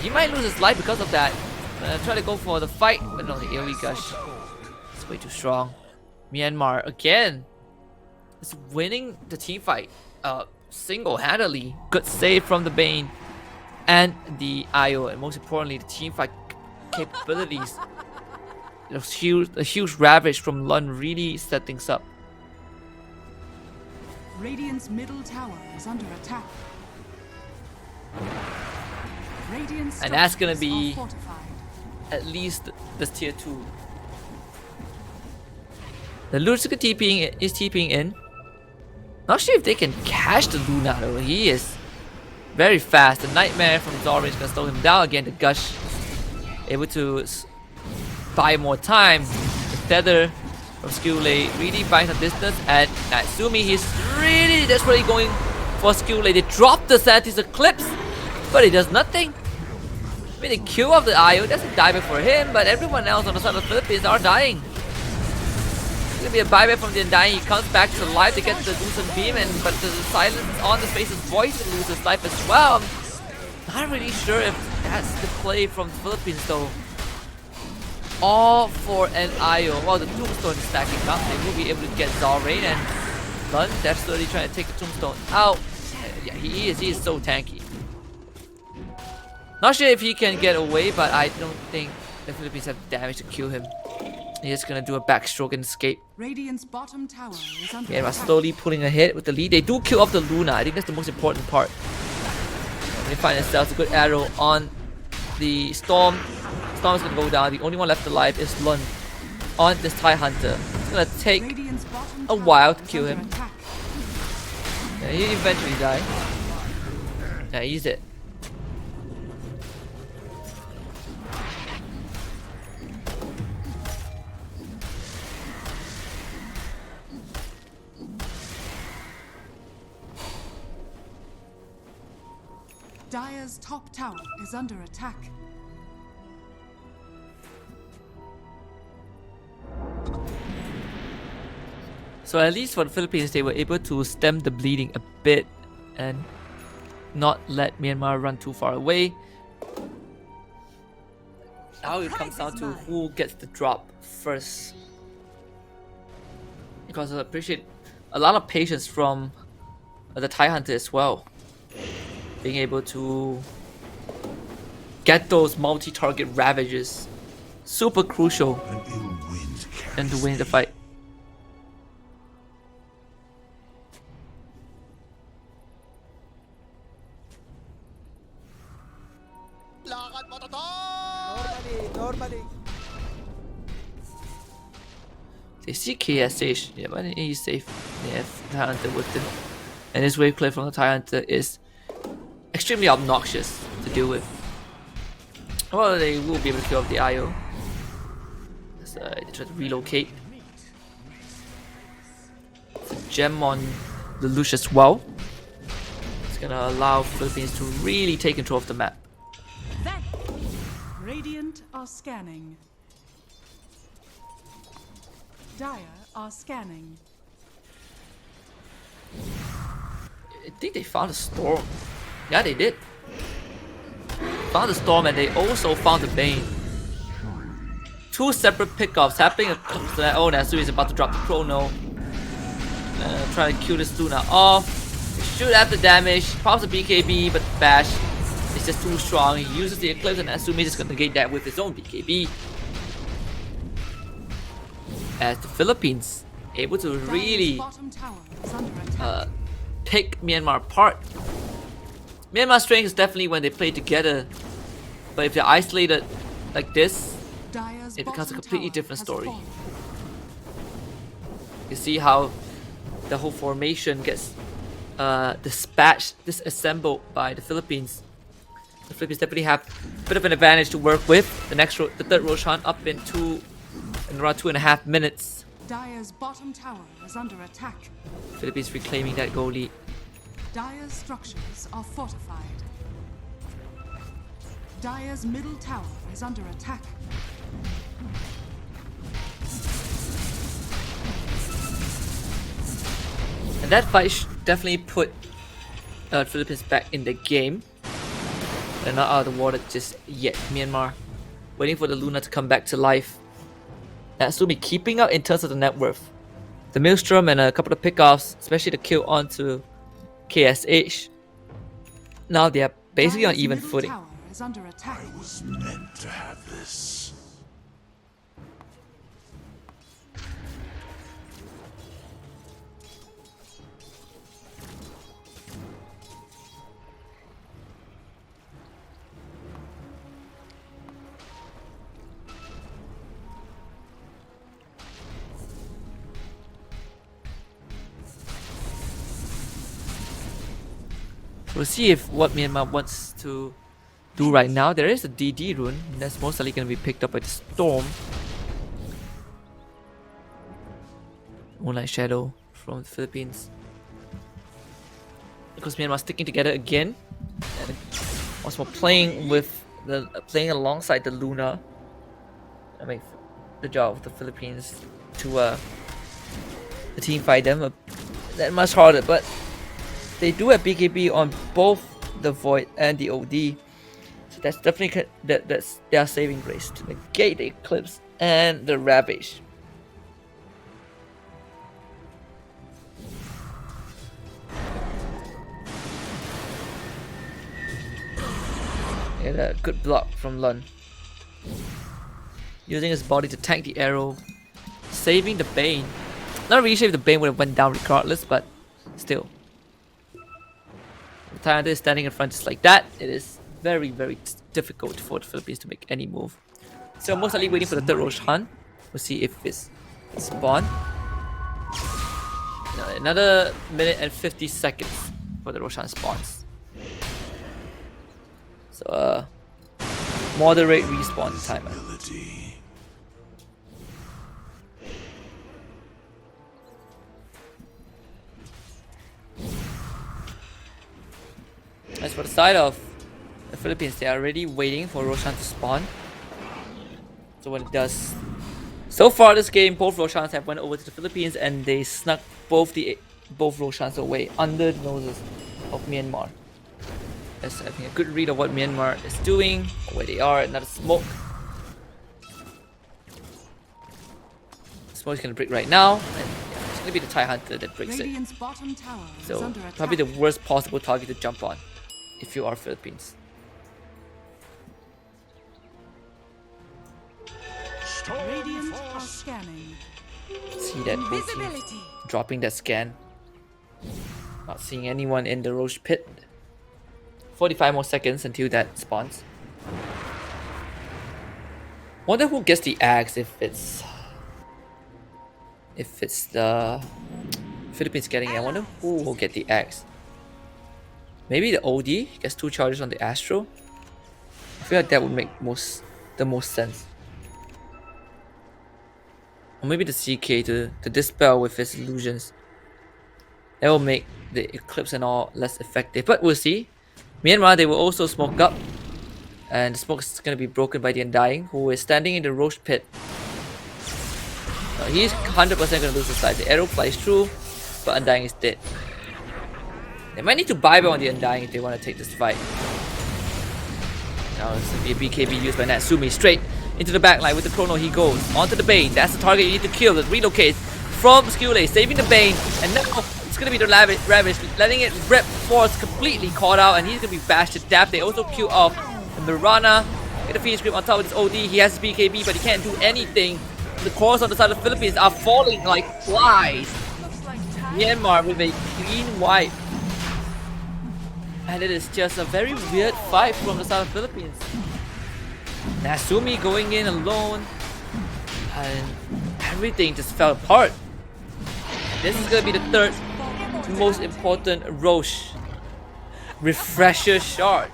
S1: He might lose his life because of that. Try to go for the fight, but no, the AoE gush. It's way too strong. Myanmar again is winning the team fight single-handedly. Good save from the Bane and the IO, and most importantly, the team fight capabilities. The huge ravage from Lun really set things up.
S2: Radiant's middle tower is under attack. Radiant's
S1: And that's gonna
S2: structures
S1: be
S2: are fortified.
S1: at least this tier 2. The Lucifer is TPing in. Not sure if they can catch the Luna though. He is very fast. The Nightmare from Zorin is gonna slow him down again. The Gush able to buy more time. The Tether from Skillay really buying some distance. And Natsumi, he's really desperately going for Skillay. They drop the Santis Eclipse, but it does nothing. I mean, the Q of the IO doesn't die back for him, but everyone else on the side of the Philippines are dying. It's gonna be a buyback from the Undying. He comes back to life to get the Lucent Beam, but the silence on the Space's voice to lose his life as well. I'm not really sure if that's the play from the Philippines though. All for an IO. Well, the Tombstone is stacking up. They will be able to get Zalrain, and Lun desperately trying to take the Tombstone out. Yeah, he is so tanky. Not sure if he can get away, but I don't think the Philippines have damage to kill him. He's just gonna do a backstroke and escape.
S2: Radiant's bottom tower is under
S1: Yeah,
S2: attack.
S1: slowly pulling ahead with the lead. They do kill off the Luna. I think that's the most important part. They find themselves a good arrow on the Storm. Storm's gonna go down. The only one left alive is Lun on this THAI Hunter. It's gonna take
S2: Radiant's bottom
S1: a
S2: tower
S1: while to
S2: is
S1: kill
S2: under
S1: him.
S2: attack.
S1: Yeah, he eventually die. Yeah, he's it.
S2: Dire's top tower is under attack.
S1: So at least for the Philippines, they were able to stem the bleeding a bit and not let Myanmar run too far away. Now it comes down to who gets the drop first. Because I appreciate a lot of patience from the THAI Hunter as well. Being able to get those multi-target ravages. Super crucial
S3: An ill wind
S1: and to
S3: carries
S1: win the
S3: me.
S1: fight. They see KSH, yeah, but he's safe. They have THAI Hunter with them. And this wave clear from the THAI Hunter is extremely obnoxious to deal with. Well, they will be able to kill off the IO. So they try to relocate. It's a gem on the Lush as well. It's gonna allow Philippines to really take control of the map.
S2: Radiant are scanning. Dire are scanning.
S1: I think they found a storm. Yeah, they did. Found the storm, and they also found the Bane. Two separate pickups happening. Oh, Natsui is about to drop the Chrono. Try to kill this Luna off. Shoot after damage. Pops the BKB, but Bash is just too strong. He uses the Eclipse, and Natsumi is going to negate that with his own BKB. As the Philippines able to really
S2: Dire's bottom tower is under attack.
S1: pick Myanmar apart. Myanmar's strength is definitely when they play together, but if they're isolated like this,
S2: Dire's
S1: it becomes a
S2: bottom
S1: completely
S2: tower
S1: different
S2: has
S1: story.
S2: fallen.
S1: You see how the whole formation gets dispatched, disassembled by the Philippines. The Philippines definitely have a bit of an advantage to work with. The third Roshan up in around 2.5 minutes.
S2: Dire's bottom tower is under attack.
S1: Philippines reclaiming that goal lead.
S2: Dire's structures are fortified. Dire's middle tower is under attack.
S1: And that fight definitely put Philippines back in the game. They're not out of the water just yet. Myanmar waiting for the Luna to come back to life. Natsumi keeping up in terms of the net worth. The Maelstrom and a couple of pickoffs, especially the kill onto KSH. Now they are basically on
S2: Dire's
S1: even
S2: middle
S1: footing.
S2: tower is under attack.
S3: I was meant to have this.
S1: We'll see if what Myanmar wants to do right now. There is a DD rune that's most likely going to be picked up by the Storm. Moonlight Shadow from the Philippines. Because Myanmar sticking together again, and also playing alongside the Luna. I make the job of the Philippines to the team fight them that much harder, but they do have BKB on both the Void and the OD, so that's definitely that's their saving grace to negate the Eclipse and the Ravage. Get a good block from Lun, using his body to tank the arrow, saving the Bane. Not really sure if the Bane would have went down regardless, but still. The THAI-ESPORTS is standing in front just like that. It is very, very difficult for the Philippines to make any move. So most likely waiting for the third Roshan. We'll see if it's spawn. Another minute and 50 seconds for the Roshan spawns. So moderate respawn timer. As for the side of the Philippines, they are already waiting for Roshan to spawn. So when it does, so far this game, both Roshans have went over to the Philippines and they snuck both Roshans away under the noses of Myanmar. That's I think a good read of what Myanmar is doing, where they are. Another smoke. Smoke's gonna break right now, and yeah, it's gonna be the THAI Hunter that breaks
S2: Radiant's bottom tower is
S1: it. So
S2: under attack.
S1: probably the worst possible target to jump on if you are Philippines.
S2: Radiant are scanning.
S1: See that both teams
S2: Invisibility.
S1: dropping that scan. Not seeing anyone in the Roche pit. 45 more seconds until that spawns. Wonder who gets the axe if it's the Philippines getting it. I wonder who will get the axe. Maybe the OD gets 2 charges on the Astro. I feel like that would make the most sense. Or maybe the CK to dispel with his illusions. That will make the Eclipse and all less effective. But we'll see. Myanmar, they will also smoke up. And the smoke is going to be broken by the Undying, who is standing in the Roche pit. He's 100% going to lose the side. The arrow flies through, but Undying is dead. They might need to buy back on the Undying if they want to take this fight. Now it's going to be a BKB used by Natsumi. Straight into the backline with the Chrono he goes. Onto the Bane. That's the target you need to kill. It relocates from Skule, saving the Bane. And now it's going to be the Ravage, letting it rip Force completely caught out. And he's going to be bashed to death. They also kill off the Mirana. Get a Phoenix Grip on top of this OD. He has his BKB, but he can't do anything. The cores on the side of the Philippines are falling like flies. Myanmar with a clean wipe. And it is just a very weird fight from the side of the Philippines. Natsumi going in alone. And everything just fell apart. This is going to be the third most important Roche refresher shard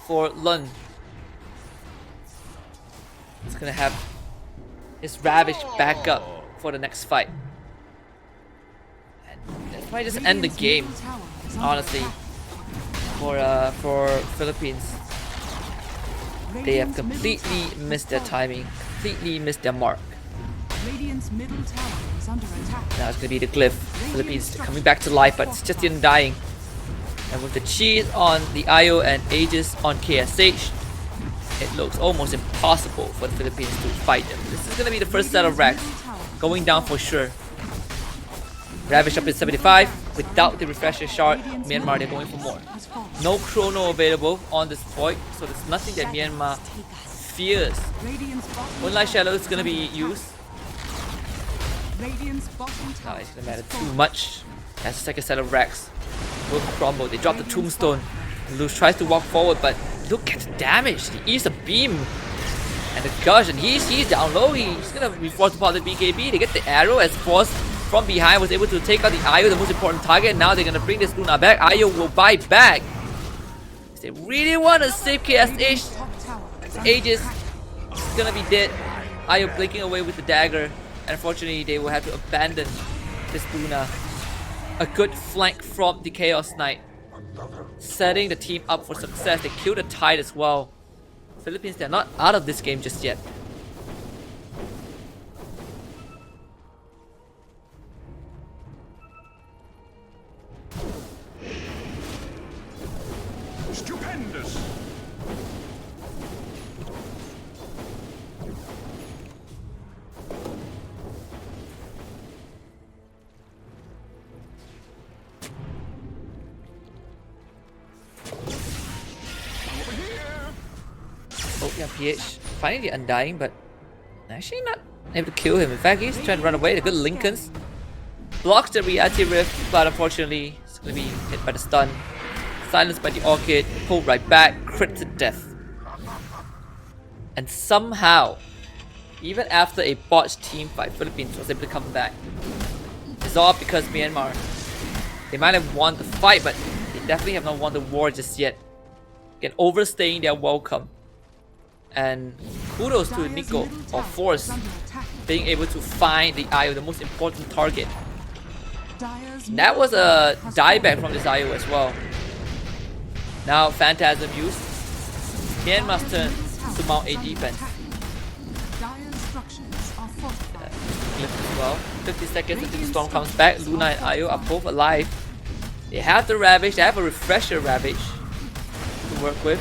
S1: for Lun. It's going to have his Ravage back up for the next fight. And that might just end the game, honestly, for Philippines. They have completely missed their timing, completely missed their mark.
S2: Radiant's middle tower is under attack.
S1: Now it's going to be the Glyph. Philippines coming back to life, but it's just the Undying. And with the cheese on the IO and Aegis on KSH, it looks almost impossible for the Philippines to fight them. This is gonna be the first set of racks going down for sure. Ravage up at 75 without the refresher shard. Myanmar, they're going for more. No chrono available on this point, so there's nothing that Myanmar fears. Moonlight Shadow is gonna be used. Now it's gonna matter too much. That's the second set of racks. Will crumble. They drop the tombstone. Luz tries to walk forward, but look at the damage. He eats a beam. And the gush, and he's down low. He's gonna be forced to pop the BKB. They get the arrow as Force from behind was able to take out the IO, the most important target. Now they're gonna bring this Luna back. IO will buy back. They really want to save KSH. Aegis is gonna be dead. IO blinking away with the dagger. Unfortunately, they will have to abandon this Luna. A good flank from the Chaos Knight, setting the team up for success. They kill the Tide as well. Philippines, they're not out of this game just yet.
S3: Stupendous!
S1: Oh yeah, PH finding the Undying, but actually not able to kill him. In fact, he's trying to run away. The good Lincolns blocks the Reality Rift, but unfortunately, it's going to be hit by the stun. Silenced by the Orchid, pulled right back, crit to death. And somehow, even after a botched team fight, Philippines was able to come back. It's all because Myanmar. They might have won the fight, but they definitely have not won the war just yet. Again, overstaying their welcome. And kudos to Nico or Force being able to find the IO, the most important target. That was a dieback from this IO as well. Now Phantasm used. Myanmar's turn to mount a defense. As well. 50 seconds until the storm comes back. Luna and IO are both alive. They have the Ravage, they have a refresher Ravage to work with.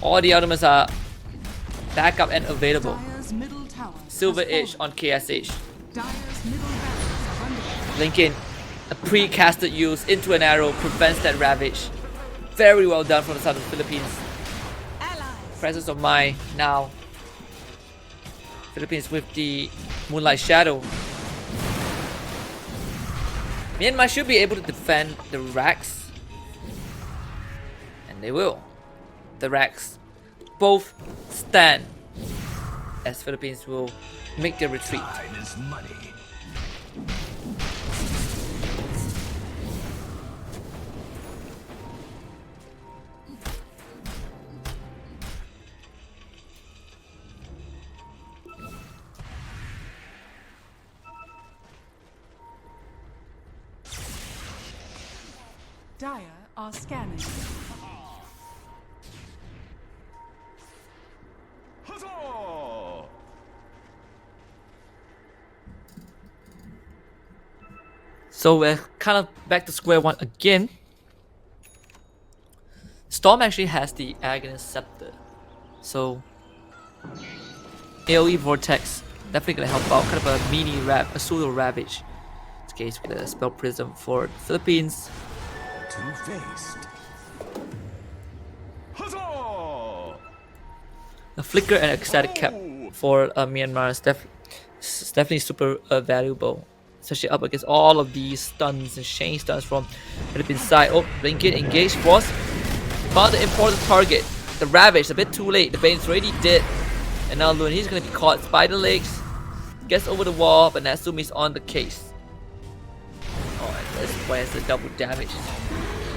S1: All the elements are back up and available. Silver Edge on KSH. Lincoln, a pre-casted use into an arrow prevents that Ravage. Very well done from the side of the Philippines. Presence of mind now. Philippines with the Moonlight Shadow. Myanmar should be able to defend the racks. And they will. The racks both stand as Philippines will make their retreat.
S3: Time is money.
S2: Dire are scanning.
S3: Huzzah!
S1: So we're kind of back to square one again. Storm actually has the Agonist Scepter, so AoE Vortex definitely gonna help out. Kind of a mini a pseudo Ravage. In this case, with a Spell Prism for the Philippines.
S3: Two-faced. Huzzah!
S1: A Flicker and Ecstatic Cap for Myanmar is definitely super valuable. Especially up against all of these stuns and chain stuns from Philippines side. Oh, Blinket engaged Force. Found the important target. The Ravage, a bit too late. The Bane's already dead. And now Lun, he's gonna be caught. Spider legs. Gets over the wall, but Natsumi's on the case. Oh, and that's why it's a double damage.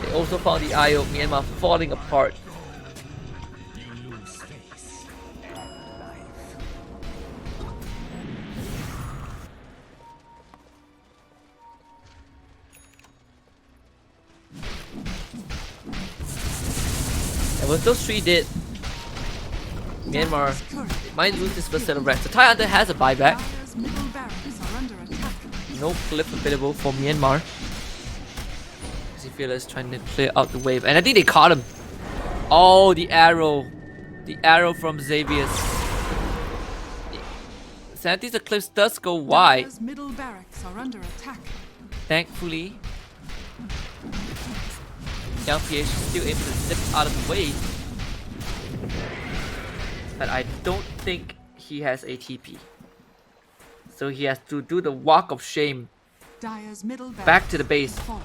S1: They also found the IO, Myanmar falling apart. And with those three dead, Myanmar might lose this first set of racks. The THAI Hunter has a buyback. No cliff available for Myanmar. As he Fearless trying to clear out the wave, and I think they caught him. Oh, the arrow from Xavier's. Santi's Eclipse does go wide.
S2: Dire's middle barracks are under attack.
S1: Thankfully, Young PH is still able to zip out of the way. But I don't think he has a TP. So he has to do the walk of shame
S2: Dire's middle
S1: back to the base
S2: fall.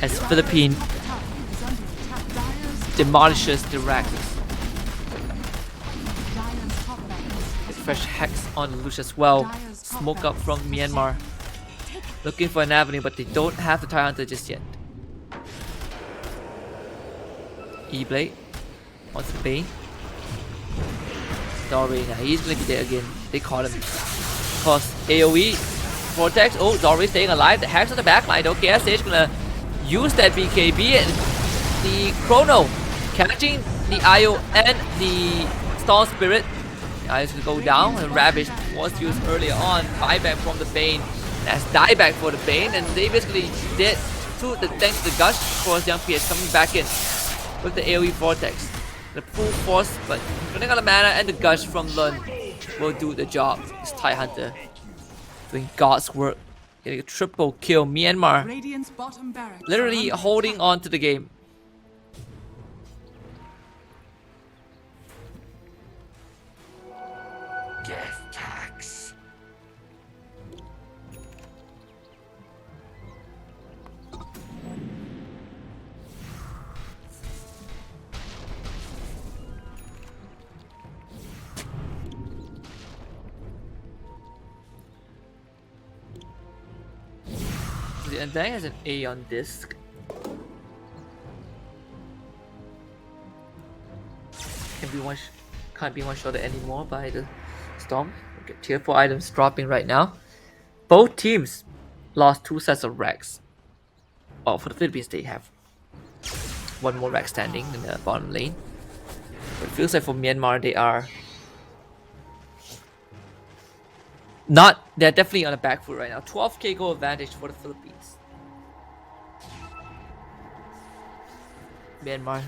S1: as Philippine
S2: Top tower is under attack. Dire's
S1: demolishes the Raxus.
S2: Dire's top barracks.
S1: Fresh hex on the Lush as well. Smoke up from Myanmar. Looking for an avenue, but they don't have the TIE Hunter just yet. E-Blade onto the Bane. Dory, now he's gonna be there again. They caught him. Cause AoE Vortex. Oh, Dory staying alive. The hex on the backline. Okay, SH gonna use that BKB and the Chrono catching the IO and the Storm Spirit. Now he's gonna go down, and Ravage was used earlier on. Buyback from the Bane. That's dieback for the Bane, and they basically did thanks to the Gush. Of course, Young PH coming back in with the AoE Vortex. The full force, but running out of mana and the Gush from Lun will do the job. This TIE Hunter doing God's work. Getting a triple kill. Myanmar
S2: Radiant's bottom barracks
S1: literally
S2: are under
S1: holding
S2: attack.
S1: on to the game.
S3: Death tax.
S1: And Dang has an A on disc. Can't be one shot anymore by the Storm. Okay, tier 4 items dropping right now. Both teams lost 2 sets of racks. Oh, for the Philippines they have 1 more rack standing in the bottom lane. But it feels like for Myanmar they are not. They're definitely on a back foot right now. 12k goal advantage for the Philippines. Myanmar,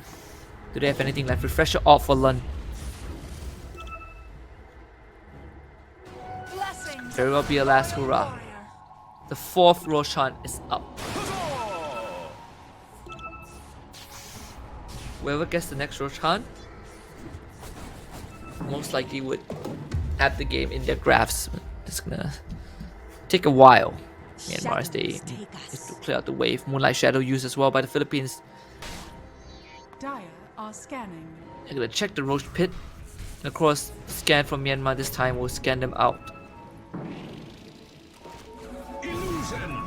S1: do they have anything left? Refresher off for Lun. Very well be a last hurrah. The 4th Roshan is up. Whoever gets the next Roshan most likely would have the game in their graphs. It's gonna take a while. Myanmar as they need to clear out the wave. Moonlight Shadow used as well by the Philippines.
S2: Dire are scanning.
S1: They're gonna check the Roach Pit. And of course, scan from Myanmar this time will scan them out.
S3: Illusion.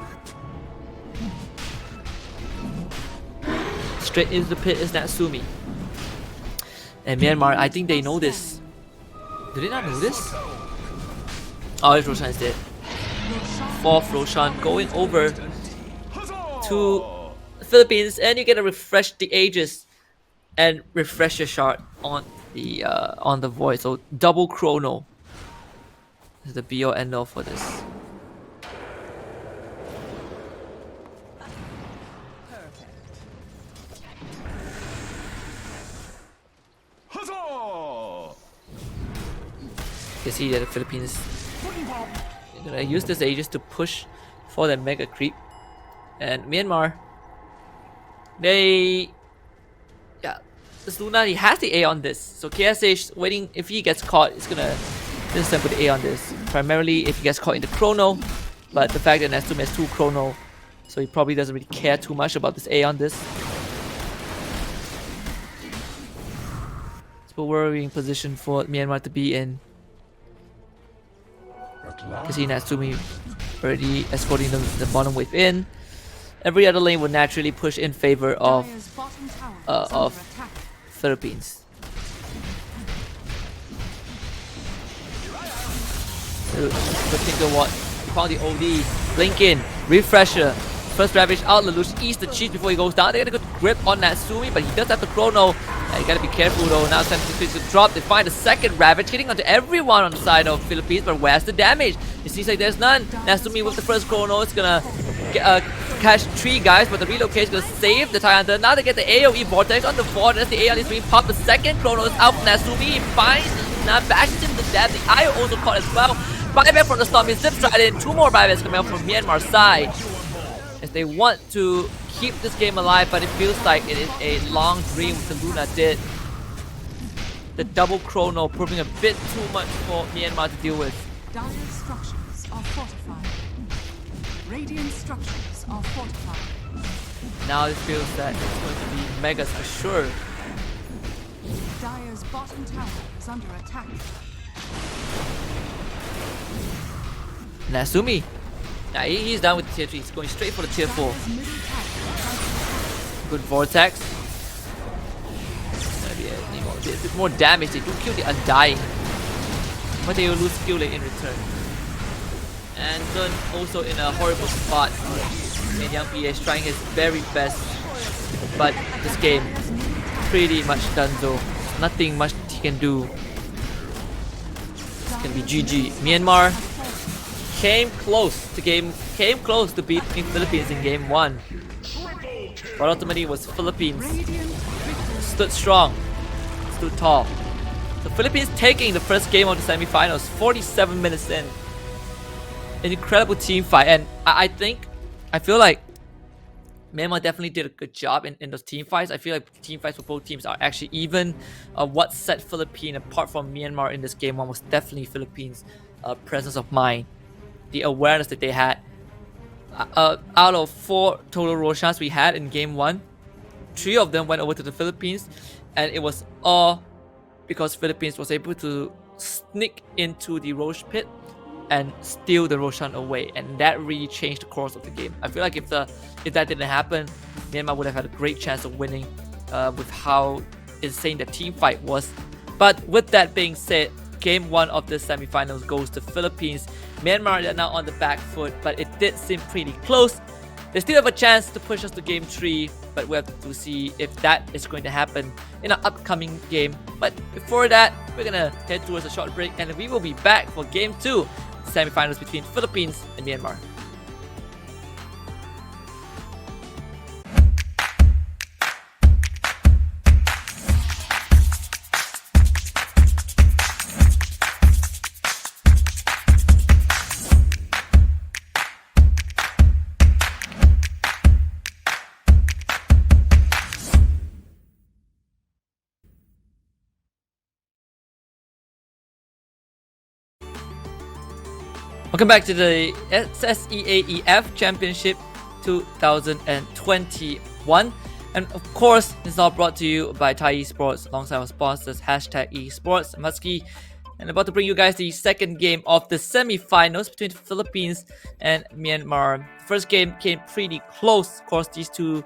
S1: Straight into the pit is Natsumi. And Myanmar, I think they know this. Do they not know this? Oh, this Roshan is dead. 4th Roshan going over to the Philippines, and you get to refresh the Aegis and refresh your shard on the Void. So double Chrono is the be all end all for this. You see that the Philippines are gonna use this Aegis to push for the mega creep, and Myanmar, this Luna, he has the A on this, so KSH waiting. If he gets caught, it's gonna this time put the A on this. Primarily if he gets caught in the Chrono, but the fact that Natsumi has 2 Chrono, so he probably doesn't really care too much about this A on this. It's a worrying position for Myanmar to be in. You see Natsumi already escorting the bottom wave in. Every other lane would naturally push in favor of
S2: Dire's bottom tower is under attack.
S1: Philippines. Think what? Found the OD. Blink in. Refresher. First Ravage out. Lelouch eats the cheese before he goes down. They get a good grip on Natsumi, but he does have the Chrono. You gotta be careful though. Now it's time to drop. They find a second Ravage hitting onto everyone on the side of Philippines, but where's the damage? It seems like there's none. Natsumi with the first Chrono. It's gonna catch 3 guys, but the relocation will save the Thai Hunter. Now they get the AoE Vortex on the board as the AoE is being popped. The second Chrono is out. Nasumi finds now bashes him to death. The IO also caught as well. Buyback from the Storm is zipped right in. 2 more buybacks coming out from Myanmar side, as they want to keep this game alive, but it feels like it is a long dream the Luna did. The double Chrono proving a bit too much for Myanmar to deal with.
S2: Dire structures are fortified. Radiant structures are fortified.
S1: Now it feels that it's going to be Megas for sure.
S2: Dire's bottom tower is under attack.
S1: Nasumi. Now he's done with the tier 3. He's going straight for the tier 4.
S2: Dire's middle tower
S1: Good Vortex. Gonna be a bit more damage. They do kill the Undying, but they will lose skill in return. And Sun also in a horrible spot. And Young PA is trying his very best, but this game pretty much done though. Nothing much he can do. It's gonna be GG. Myanmar came close to beat the Philippines in game 1, but ultimately it was Philippines stood strong, stood tall. The Philippines taking the first game of the semi-finals 47 minutes in. An incredible team fight, and I feel like Myanmar definitely did a good job in those team fights. I feel like team fights for both teams are actually even. What set Philippines apart from Myanmar in this game 1 was definitely Philippines' presence of mind, the awareness that they had. Out of 4 total Roshans we had in game 1, 3 of them went over to the Philippines, and it was all because Philippines was able to sneak into the Rosh pit and steal the Roshan away, and that really changed the course of the game. I feel like if that didn't happen, Myanmar would have had a great chance of winning with how insane the team fight was. But with that being said, game 1 of the semi-finals goes to Philippines. Myanmar are now on the back foot, but it did seem pretty close. They still have a chance to push us to game 3, but we have to see if that is going to happen in an upcoming game. But before that, we're gonna head towards a short break, and we will be back for game 2, semi-finals between Philippines and Myanmar. Welcome back to the SEAEF Championship 2021. And of course, it's all brought to you by THAI-ESPORTS alongside our sponsors, #esports, Muskie. And about to bring you guys the second game of the semi-finals between the Philippines and Myanmar. The first game came pretty close. Of course, these two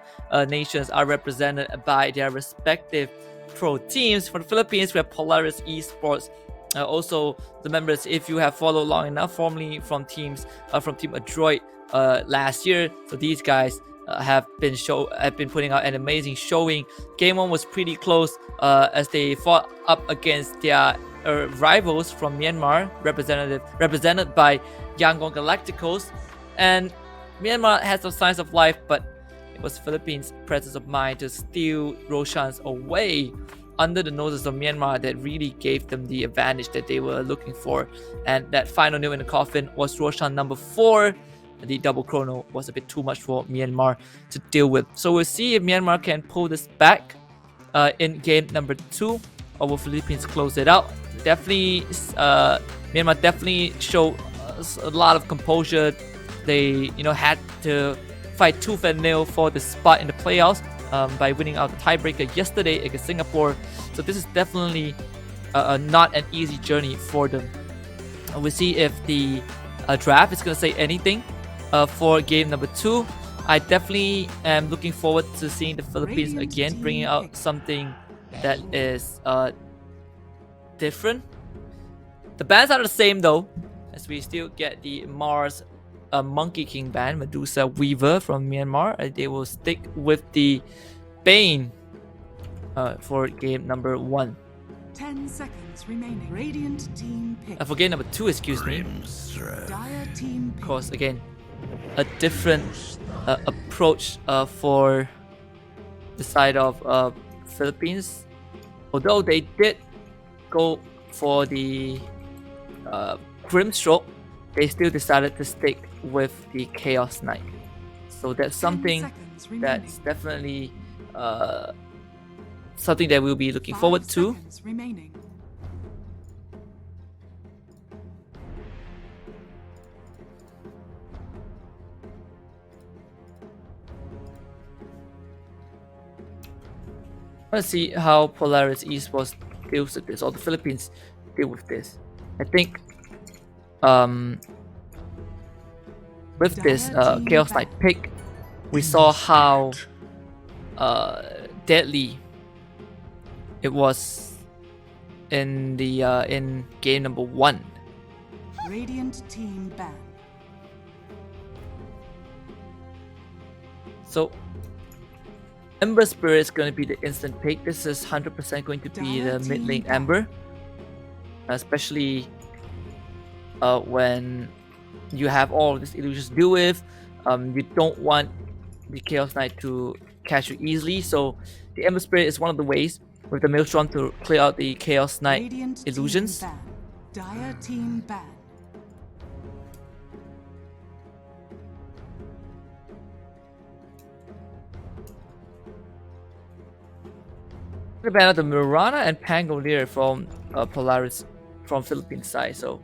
S1: nations are represented by their respective pro teams. For the Philippines, we have Polaris Esports. Also, the members, if you have followed long enough, formerly from Team Adroit last year. So these guys have been putting out an amazing showing. Game 1 was pretty close as they fought up against their rivals from Myanmar, represented by Yangon Galacticos. And Myanmar had some signs of life, but it was Philippines' presence of mind to steal Roshans away under the noses of Myanmar that really gave them the advantage that they were looking for. And that final nail in the coffin was Roshan number 4. The double chrono was a bit too much for Myanmar to deal with. So we'll see if Myanmar can pull this back in game number 2, or will Philippines close it out. Definitely, Myanmar definitely showed a lot of composure. They had to fight tooth and nail for the spot in the playoffs by winning out the tiebreaker yesterday against Singapore. So this is definitely not an easy journey for them. We'll see if the draft is going to say anything for game number 2. I definitely am looking forward to seeing the Philippines again, bringing out something that is different. The bands are the same though, as we still get the Mars Monkey King band, Medusa Weaver from Myanmar. They will stick with the Bane for game number 1.
S2: 10 seconds remaining. Radiant team pick.
S1: For game number 2, excuse me.
S2: Dire team
S1: Of
S2: pick.
S1: course, again, a different approach for the side of Philippines. Although they did go for the Grimstroke, they still decided to stick with the Chaos Knight. So that's something that's definitely something that we'll be looking forward to. Let's see how Polaris Esports deals with this, or the Philippines deal with this. I think with this Chaos Knight pick, we saw how deadly it was in the in game number 1.
S2: Radiant team ban.
S1: So Ember Spirit is going to be the instant pick. This is 100% going to be the mid lane Ember, especially when you have all of these illusions to deal with. You don't want the Chaos Knight to catch you easily, so the Ember Spirit is one of the ways with the Maelstrom to clear out the Chaos Knight
S2: Radiant
S1: illusions.
S2: Team ban. Dire team ban.
S1: The ban out the Mirana and Pangolier from Polaris from Philippines side. So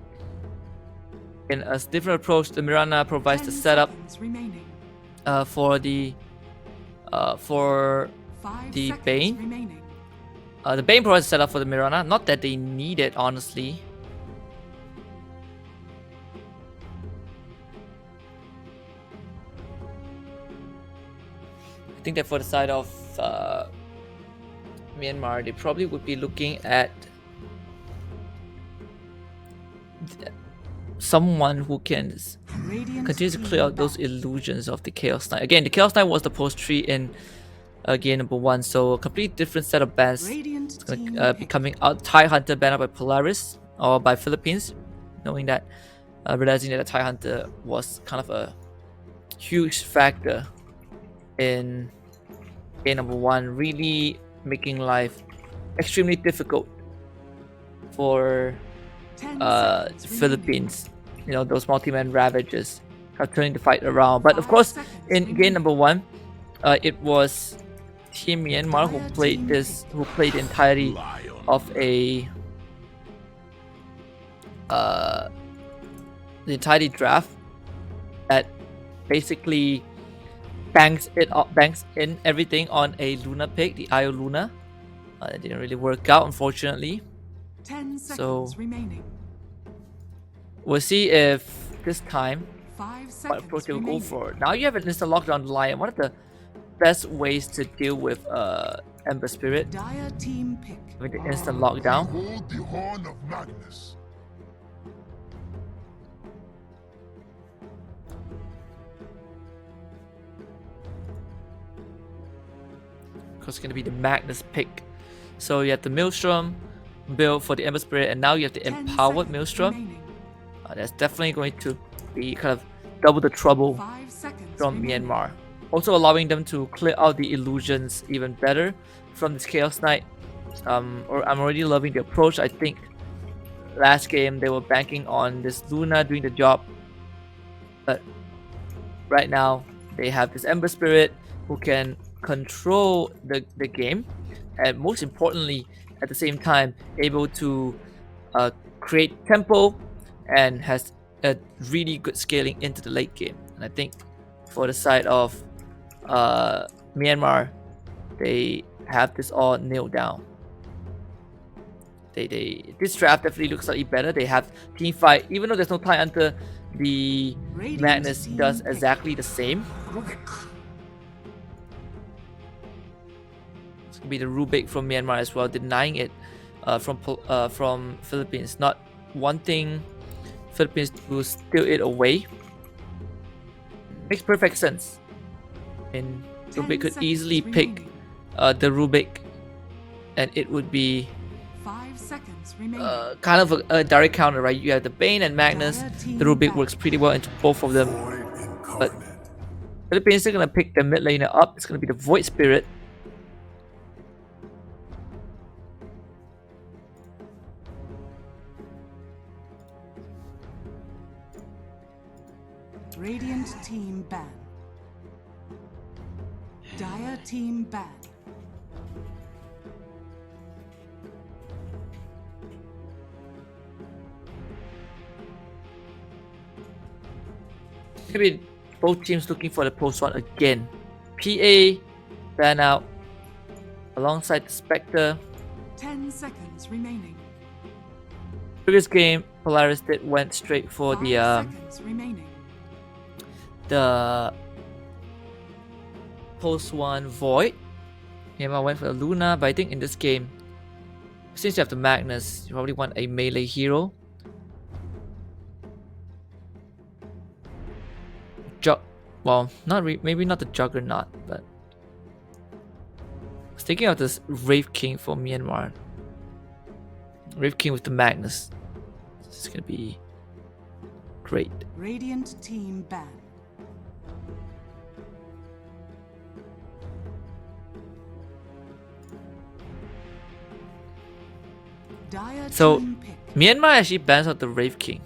S1: in a different approach, the Mirana provides the setup for the Bane. The Bane provides a setup for the Mirana. Not that they need it, honestly. I think that for the side of Myanmar, they probably would be looking at someone who can continue to clear out those illusions of the Chaos Knight. Again, the Chaos Knight was the post tree in game number 1, so a completely different set of bans is going to be coming out. THAI Hunter banned out by Polaris or by Philippines, knowing that, realizing that the THAI Hunter was kind of a huge factor in game number 1, really making life extremely difficult for Philippines. You know, those multi-man ravages are turning the fight around. But of course, in game number 1, it was Team Myanmar who played the entirety of the entirety draft that basically banks in everything on a Luna pick, the Io Luna. It didn't really work out, unfortunately.
S2: 10 seconds
S1: So
S2: remaining.
S1: We'll see if this time
S2: 5
S1: what
S2: seconds
S1: approach they will go
S2: remaining.
S1: for. Now you have an instant lockdown Lion. One of the best ways to deal with Ember Spirit
S2: Dire team pick.
S1: with the instant lockdown.
S3: Behold the horn of Magnus.
S1: Because it's going to be the Magnus pick. So you have the Maelstrom build for the Ember Spirit, and now you have the
S2: 10
S1: empowered
S2: seconds
S1: Maelstrom.
S2: remaining.
S1: That's definitely going to be kind of double the trouble
S2: 5 seconds
S1: from
S2: remaining.
S1: Myanmar. Also allowing them to clear out the illusions even better from this Chaos Knight. I'm already loving the approach. I think last game they were banking on this Luna doing the job, but right now they have this Ember Spirit who can control the game, and most importantly at the same time able to create tempo and has a really good scaling into the late game. And I think for the side of Myanmar, they have this all nailed down. This draft definitely looks slightly better. They have team fight, even though there's no THAI Hunter, the
S2: Radiant
S1: Madness
S2: team
S1: does
S2: pick.
S1: exactly the same. It's gonna be the Rubik from Myanmar as well, denying it from Philippines, not wanting Philippines to steal it away. Makes perfect sense. And
S2: 10
S1: Rubik could
S2: seconds
S1: easily pick
S2: remaining.
S1: the Rubik, and it would be
S2: 5 seconds remaining.
S1: kind of a direct counter, right? You have the Bane and Magnus. The Rubik works pretty well into both of them.
S3: Void
S1: But
S3: coronet.
S1: Philippines are gonna pick the mid laner up. It's gonna be the Void Spirit.
S2: Radiant team ban. Dire team ban.
S1: Maybe both teams looking for the post one again. PA ban out alongside the Spectre.
S2: 10 seconds remaining.
S1: Previous game, Polaris went straight for
S2: 5 seconds remaining.
S1: the post one Void. Yama went for the Luna, but I think in this game, since you have the Magnus, you probably want a melee hero. Well, maybe not the Juggernaut, but I was thinking of this Wraith King for Myanmar. Wraith King with the Magnus. This is gonna be great.
S2: Radiant team ban. Dire
S1: So
S2: team pick.
S1: Myanmar actually bans out the Wraith King.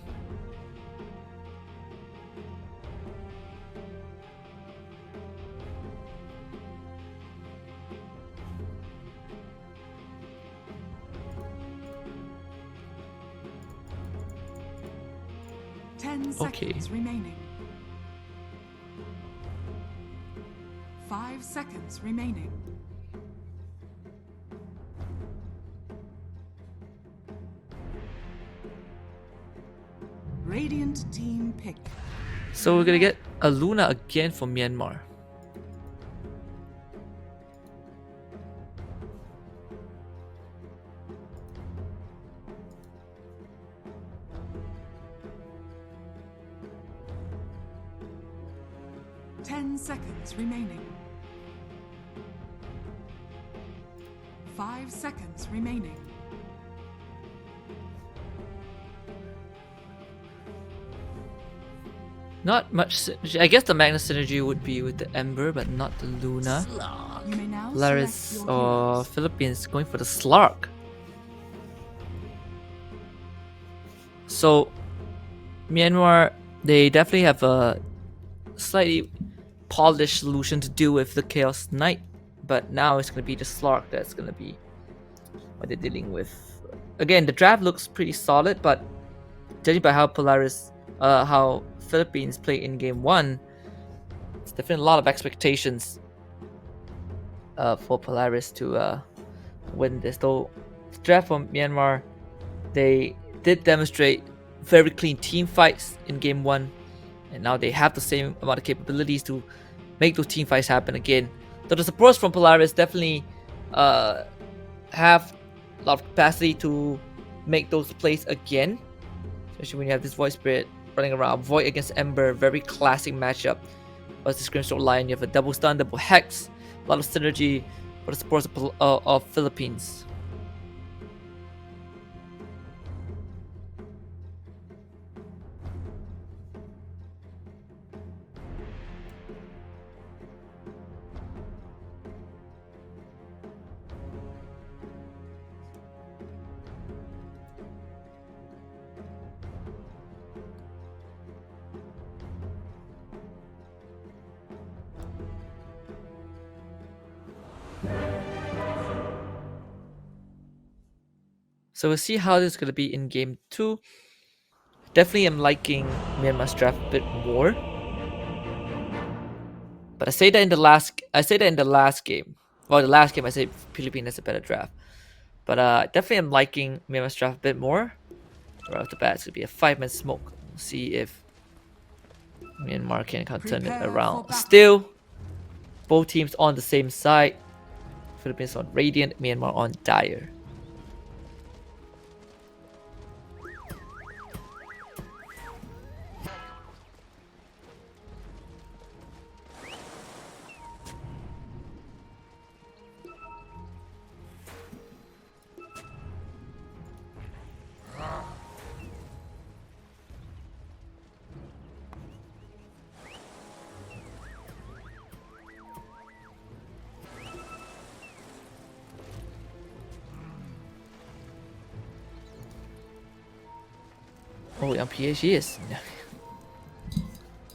S1: Okay.
S2: Seconds remaining. 5 seconds remaining. Radiant team pick.
S1: So we're gonna get a Luna again for Myanmar.
S2: Seconds remaining. 5 seconds remaining.
S1: Not much synergy. I guess the Magnus synergy would be with the Ember, but not the Luna.
S2: You may now
S1: Polaris
S2: select your
S1: or
S2: heroes.
S1: Philippines going for the Slark. So Myanmar, they definitely have a slightly polished solution to deal with the Chaos Knight, but now it's going to be the Slark that's going to be what they're dealing with. Again, the draft looks pretty solid, but judging by how how Philippines play in game 1, it's definitely a lot of expectations for Polaris to win this. Though the draft from Myanmar, they did demonstrate very clean team fights in game 1, and now they have the same amount of capabilities to make those team fights happen again. So the supports from Polaris definitely have a lot of capacity to make those plays again, especially when you have this Void Spirit running around. Void against Ember, very classic matchup. Versus Scrimshaw Lion, you have a double stun, double hex, a lot of synergy for the supports of Philippines. So we'll see how this is going to be in game 2. Definitely am liking Myanmar's draft a bit more. But I say that in the last game. Well, the last game I say Philippines has a better draft. But definitely am liking Myanmar's draft a bit more. Right off the bat, it's going to be a 5-man smoke. We'll see if Myanmar can kind of turn it
S2: Prepare
S1: around.
S2: for battle.
S1: Still, both teams on the same side. Philippines on Radiant, Myanmar on Dire. Oh, young PH is. I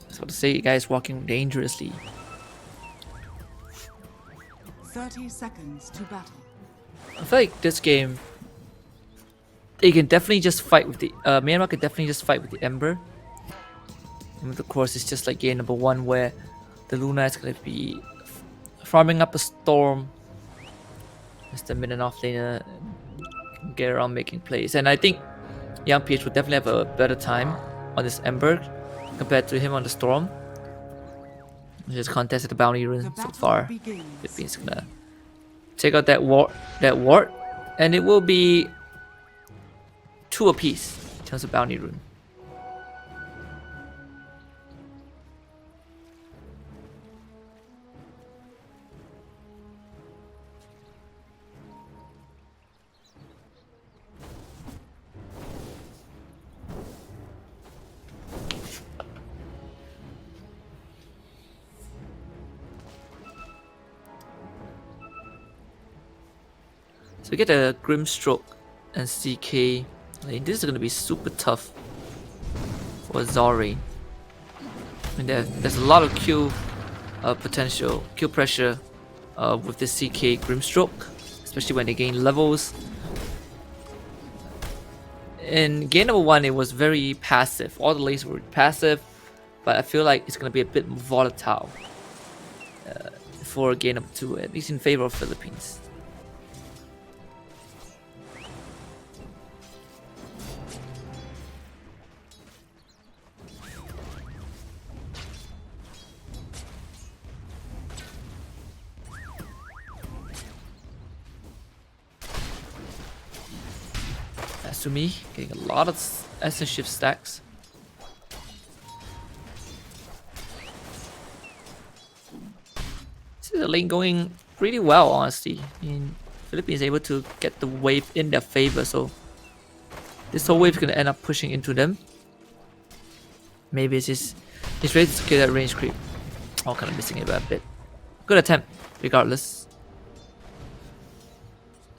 S1: was about to say, guys walking dangerously.
S2: 30 seconds to battle.
S1: I feel like this game, they can definitely just fight with the Myanmar can definitely just fight with the Ember. And of course, it's just like game number 1 where the Luna is gonna be farming up a storm. As the mid and off laner get around making plays, and I think young PH will definitely have a better time on this Ember compared to him on the Storm. Just contested the bounty rune so far. Philippines gonna take out that ward, and it will be 2 apiece in terms of bounty rune. So we get a Grimstroke and CK. This is going to be super tough for Zori. I mean, there's a lot of Q potential, Q pressure with this CK Grimstroke, especially when they gain levels. In game number 1, it was very passive. All the lanes were passive, but I feel like it's going to be a bit more volatile for game number 2, at least in favor of Philippines. Asumi getting a lot of essence shift stacks. This is a lane going pretty well, honestly. I mean, Philippines is able to get the wave in their favor, so this whole wave is gonna end up pushing into them. Maybe he's ready to kill that range creep. Oh, kind of missing it by a bit. Good attempt, regardless.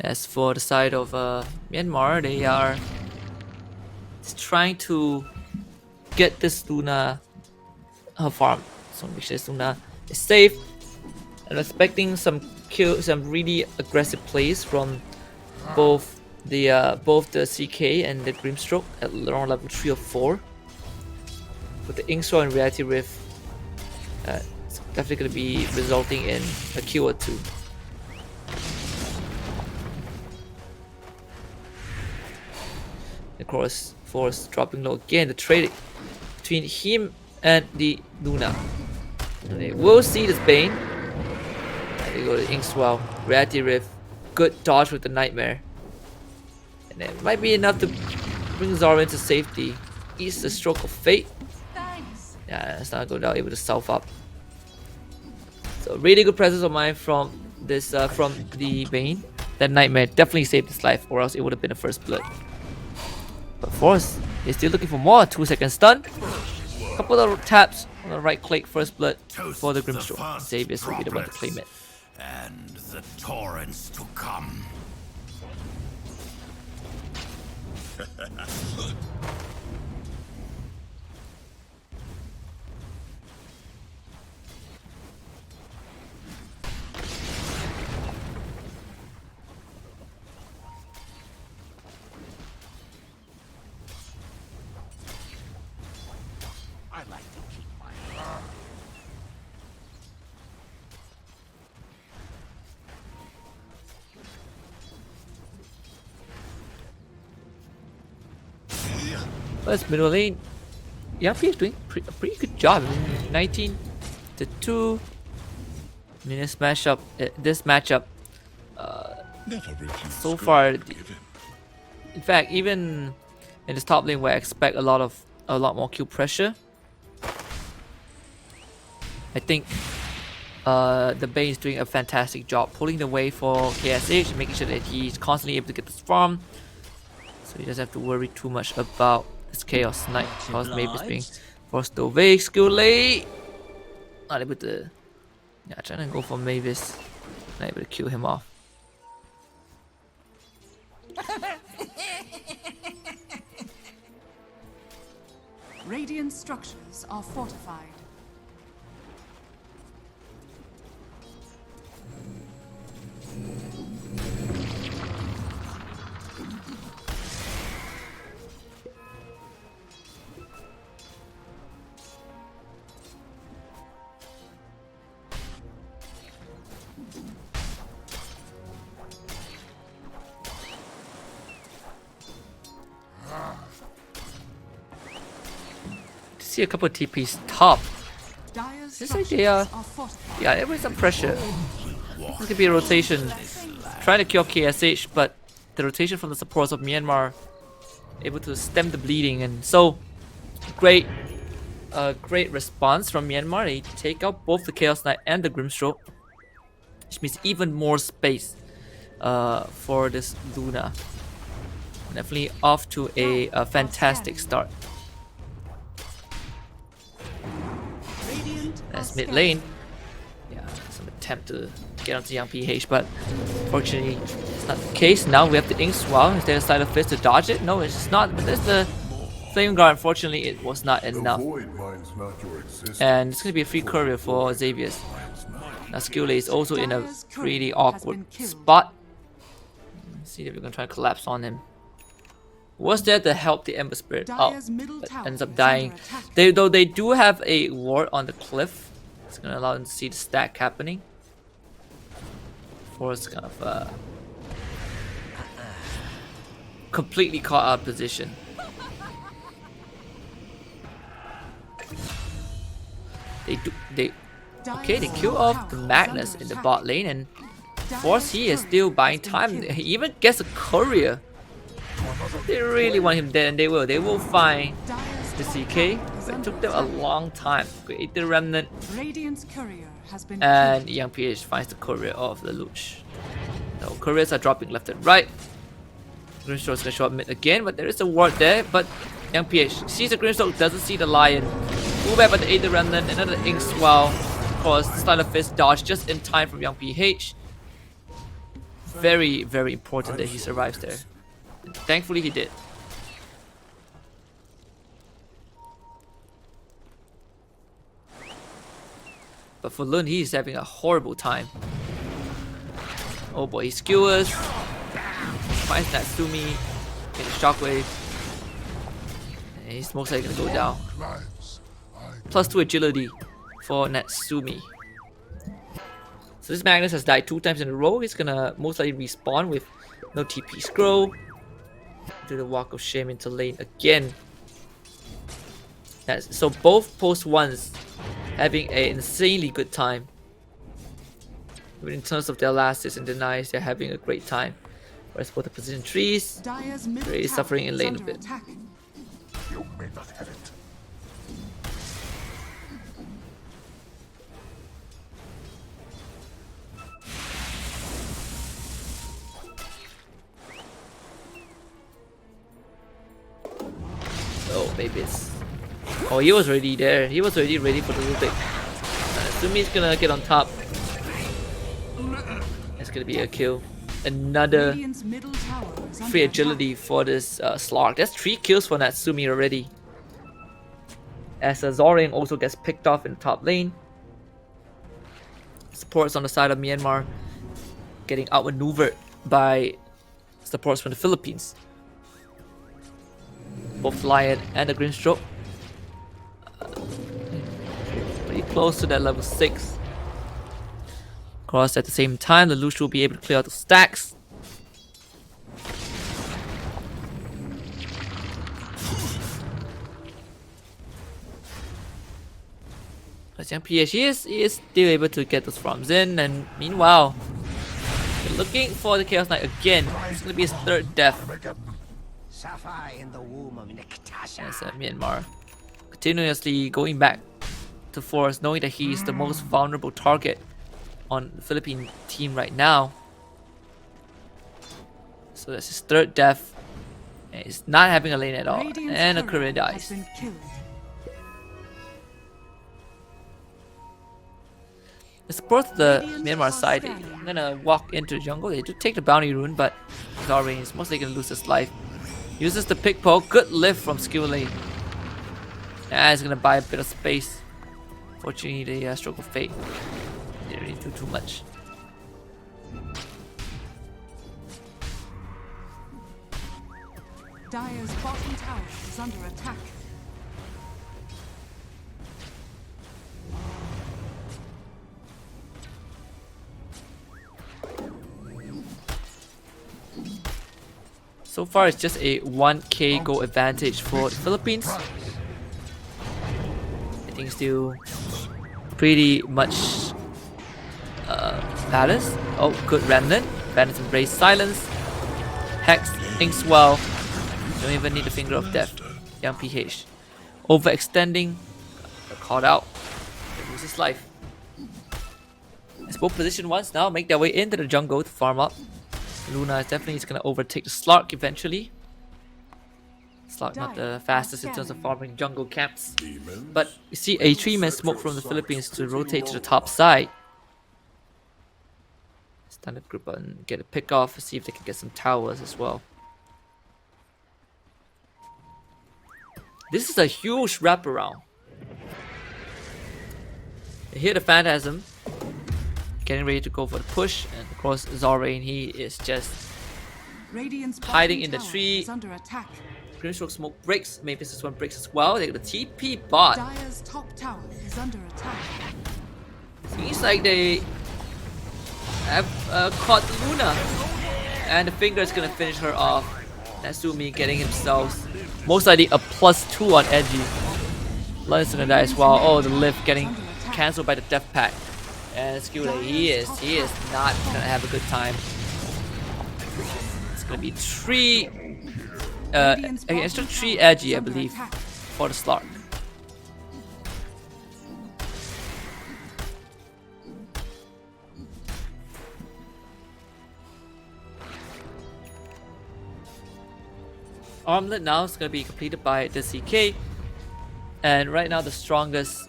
S1: As for the side of Myanmar, they are just trying to get this Luna her farm, so make sure this Luna is safe. And expecting some really aggressive plays from both the CK and the Grimstroke at around level 3 or 4. With the Inksaw and Reality Rift, it's definitely going to be resulting in a kill or 2. Of course, Force dropping low again. The trade between him and the Luna. And they will see this Bane. And they go to Inkswell, Reality Rift, good dodge with the Nightmare. And it might be enough to bring Zora into safety. Eats the Stroke of Fate.
S2: Thanks.
S1: Yeah, it's not go down, able to self up. So really good presence of mind from this from the Bane. That Nightmare definitely saved his life, or else it would have been a first blood. But Force is still looking for more. 2-second stun. Couple of taps on the right click, first blood for the Grimstroke. Xavier will be the one to claim it.
S3: And the torrents to come. I like to keep my arm.
S1: First middle lane, Yampi is doing a pretty good job. 19 to 2. I mean, this matchup, so far, in fact, even in this top lane where I expect a lot more kill pressure, I think the Bane is doing a fantastic job pulling the way for KSH, making sure that he's constantly able to get this farm, so he doesn't have to worry too much about this Chaos Knight, because maybe it's being forced away. Skill late, not able to. Yeah, trying to go for Mavis, not able to kill him off.
S2: Radiant structures are fortified.
S1: See a couple of TPs top.
S2: Dire's
S1: This idea,
S2: structures are fortified.
S1: yeah, there was some pressure. This could be a rotation, trying to kill KSH, but the rotation from the supports of Myanmar able to stem the bleeding, and so great response from Myanmar. They take out both the Chaos Knight and the Grimstroke, which means even more space for this Luna. Definitely off to a fantastic start. That's mid lane. Yeah, some attempt to get onto young PH, but fortunately it's not the case. Now we have the Ink Swell. Is there a Sleight of Fist to dodge it? No, it's not. But there's the Flame Guard. Unfortunately, it was not enough. And it's going to be a free courier for Xavier's. Now Skillay is also in a pretty awkward spot. Let's see if we're going to try to collapse on him. Was there to help the Ember Spirit out, but ends up dying. Though they do have a ward on the cliff. It's going to allow them to see the stack happening. Force kind of completely caught out of position. They kill off the Magnus in the bot lane, and Force he is still buying time. He even gets a courier. They really want him dead, and they will. They will find the CK, but it took them a long time to create the remnant. And young PH finds the courier of the Luch. No, couriers are dropping left and right. Grimstroke's gonna show up mid again, but there is a ward there. But young PH sees the Grimstroke, doesn't see the Lion. Move back but to aid the remnant. Another Ink Swell. Of course, the Sleight of Fist dodge just in time from young PH. Very, very important that he survives there. And thankfully, he did. But for Lun, he's having a horrible time. Oh boy, he skewers. Finds Natsumi. Get a shockwave. And he's most likely gonna go down. +2 agility for Natsumi. So this Magnus has died 2 times in a row. He's gonna most likely respawn with no TP scroll. Do the walk of shame into lane again. So both post ones having an insanely good time. But in terms of their last hits and denies, they're having a great time. Whereas for the position trees, they're suffering in lane a bit.
S3: You may not have it.
S1: Oh, babies. Oh, he was already there. He was already ready for the Rubik. Sumi's gonna get on top. It's gonna be a kill. Another free agility for this Slark. That's 3 kills for Natsumi already. As Zoring also gets picked off in the top lane. Supports on the side of Myanmar getting outmaneuvered by supports from the Philippines. Both Lion and the Grimstroke. Pretty close to that level 6. Of course, at the same time, the Lush will be able to clear out the stacks. But young PH, he is still able to get those farms in, and meanwhile, they're looking for the Chaos Knight again. It's going to be his 3rd death. As Myanmar continuously going back to Force, knowing that he is the most vulnerable target on the Philippine team right now. So that's his 3rd death. And he's not having a lane at all. And a career dies. The support of the Myanmar side, I'm gonna walk into the jungle. They do take the bounty rune, but Zoring is mostly gonna lose his life. Uses the pick poke. Good lift from Skillay. It's gonna buy a bit of space. Fortunately, the stroke of fate didn't really do too much.
S2: Dire's bottom tower is under attack.
S1: So far, it's just a 1k goal advantage for the Philippines. I think still pretty much balanced. Oh, good Remnant. Remnant embrace silence. Hex, Inkswell. Don't even need the finger of death. Young PH. Overextending. Caught out. He loses his life. Let's both position once now. Make their way into the jungle to farm up. Luna is definitely going to overtake the Slark eventually. Slark not the fastest in terms of farming jungle camps. But you see a 3-man smoke from the Philippines to rotate to the top side. Standard group and get a pick off, see if they can get some towers as well. This is a huge wraparound. They hear the Phantasm. Getting ready to go for the push, and of course Zorain, he is just
S2: Radiant's
S1: hiding
S2: bottom
S1: in the
S2: tower
S1: tree.
S2: is under attack.
S1: Grimstroke smoke breaks, maybe this one breaks as well. They got the TP bot.
S2: Dire's top tower is under attack.
S1: Seems like they have caught Luna, and the finger is gonna finish her off. Natsumi getting himself most likely a +2 on Edgy. Lund's gonna die as well. Oh, the lift getting cancelled by the death pack. And Skule, he is not gonna have a good time. It's gonna be 3 extra 3 Edgy, I believe, for the Slark. Armlet now is going to be completed by the CK, and right now the strongest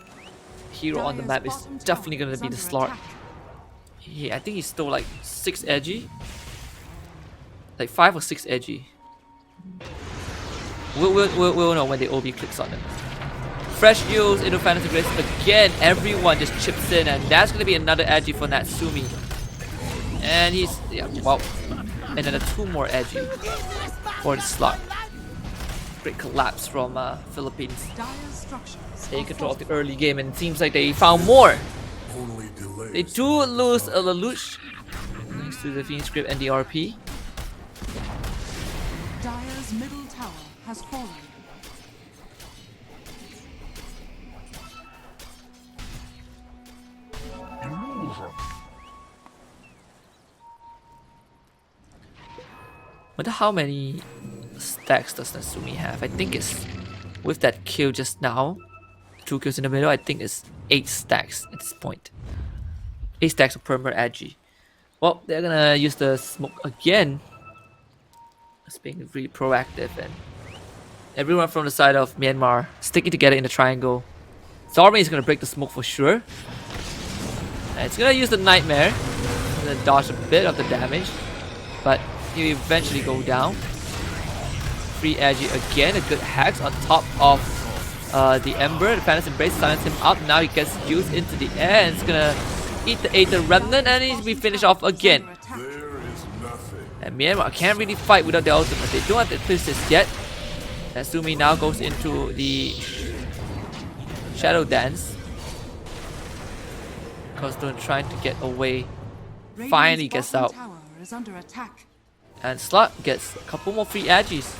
S1: hero on the map is definitely going to be the Slark. I think he's still like 6 edgy, like 5 or 6 edgy. We'll know when the OB clicks on him. Fresh heals into Fantasy Grace again. Everyone just chips in, and that's going to be another edgy for Natsumi. And he's and then 2 more edgy for the Slark. Great collapse from Philippines. They control of the early game, and it seems like they found more. They do lose a Lelouch thanks to the Phoenix Script and the RP.
S2: Dire's middle tower has fallen.
S1: Wonder how many stacks does Natsumi have? I think it's, with that kill just now, 2 kills in the middle, I think it's 8 stacks at this point. 8 stacks of Permer Agi. Well, they're gonna use the smoke again. It's being really proactive, and everyone from the side of Myanmar sticking together in the triangle. Zormi is gonna break the smoke for sure. And it's gonna use the Nightmare. It's gonna dodge a bit of the damage, but he will eventually go down. Free Agi again, a good hex on top of the Ember. The Phantasm Embrace silence him up. Now he gets used into the air, and it's gonna eat the Aether Remnant, and he's be finished off again. And Myanmar can't really fight without their ultimate. They don't have the Eclipses yet. Natsumi now goes into the Shadow Dance. Coston trying to get away. Finally gets out. And Slut gets a couple more free Agis.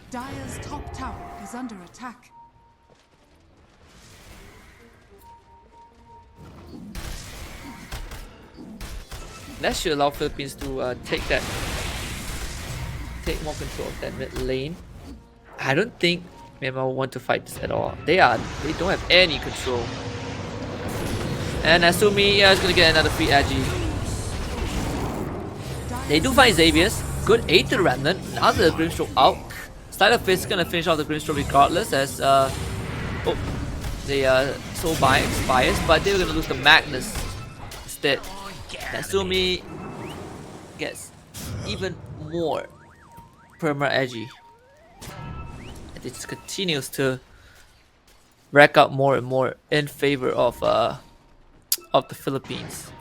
S2: Dire's top tower is under attack.
S1: That should allow Philippines to take more control of that mid lane. I don't think Myanmar will want to fight this at all. They don't have any control. And Natsumi is gonna get another free Agi. They do find Xavier's. Good Aether Remnant. Now the Grimstroke out. Sleight of Fist gonna finish off the Grimstroke regardless, as the Soulbind expires, but they were gonna lose the Magnus instead. Natsumi gets even more perma edgy. And it just continues to rack up more and more in favor of the Philippines.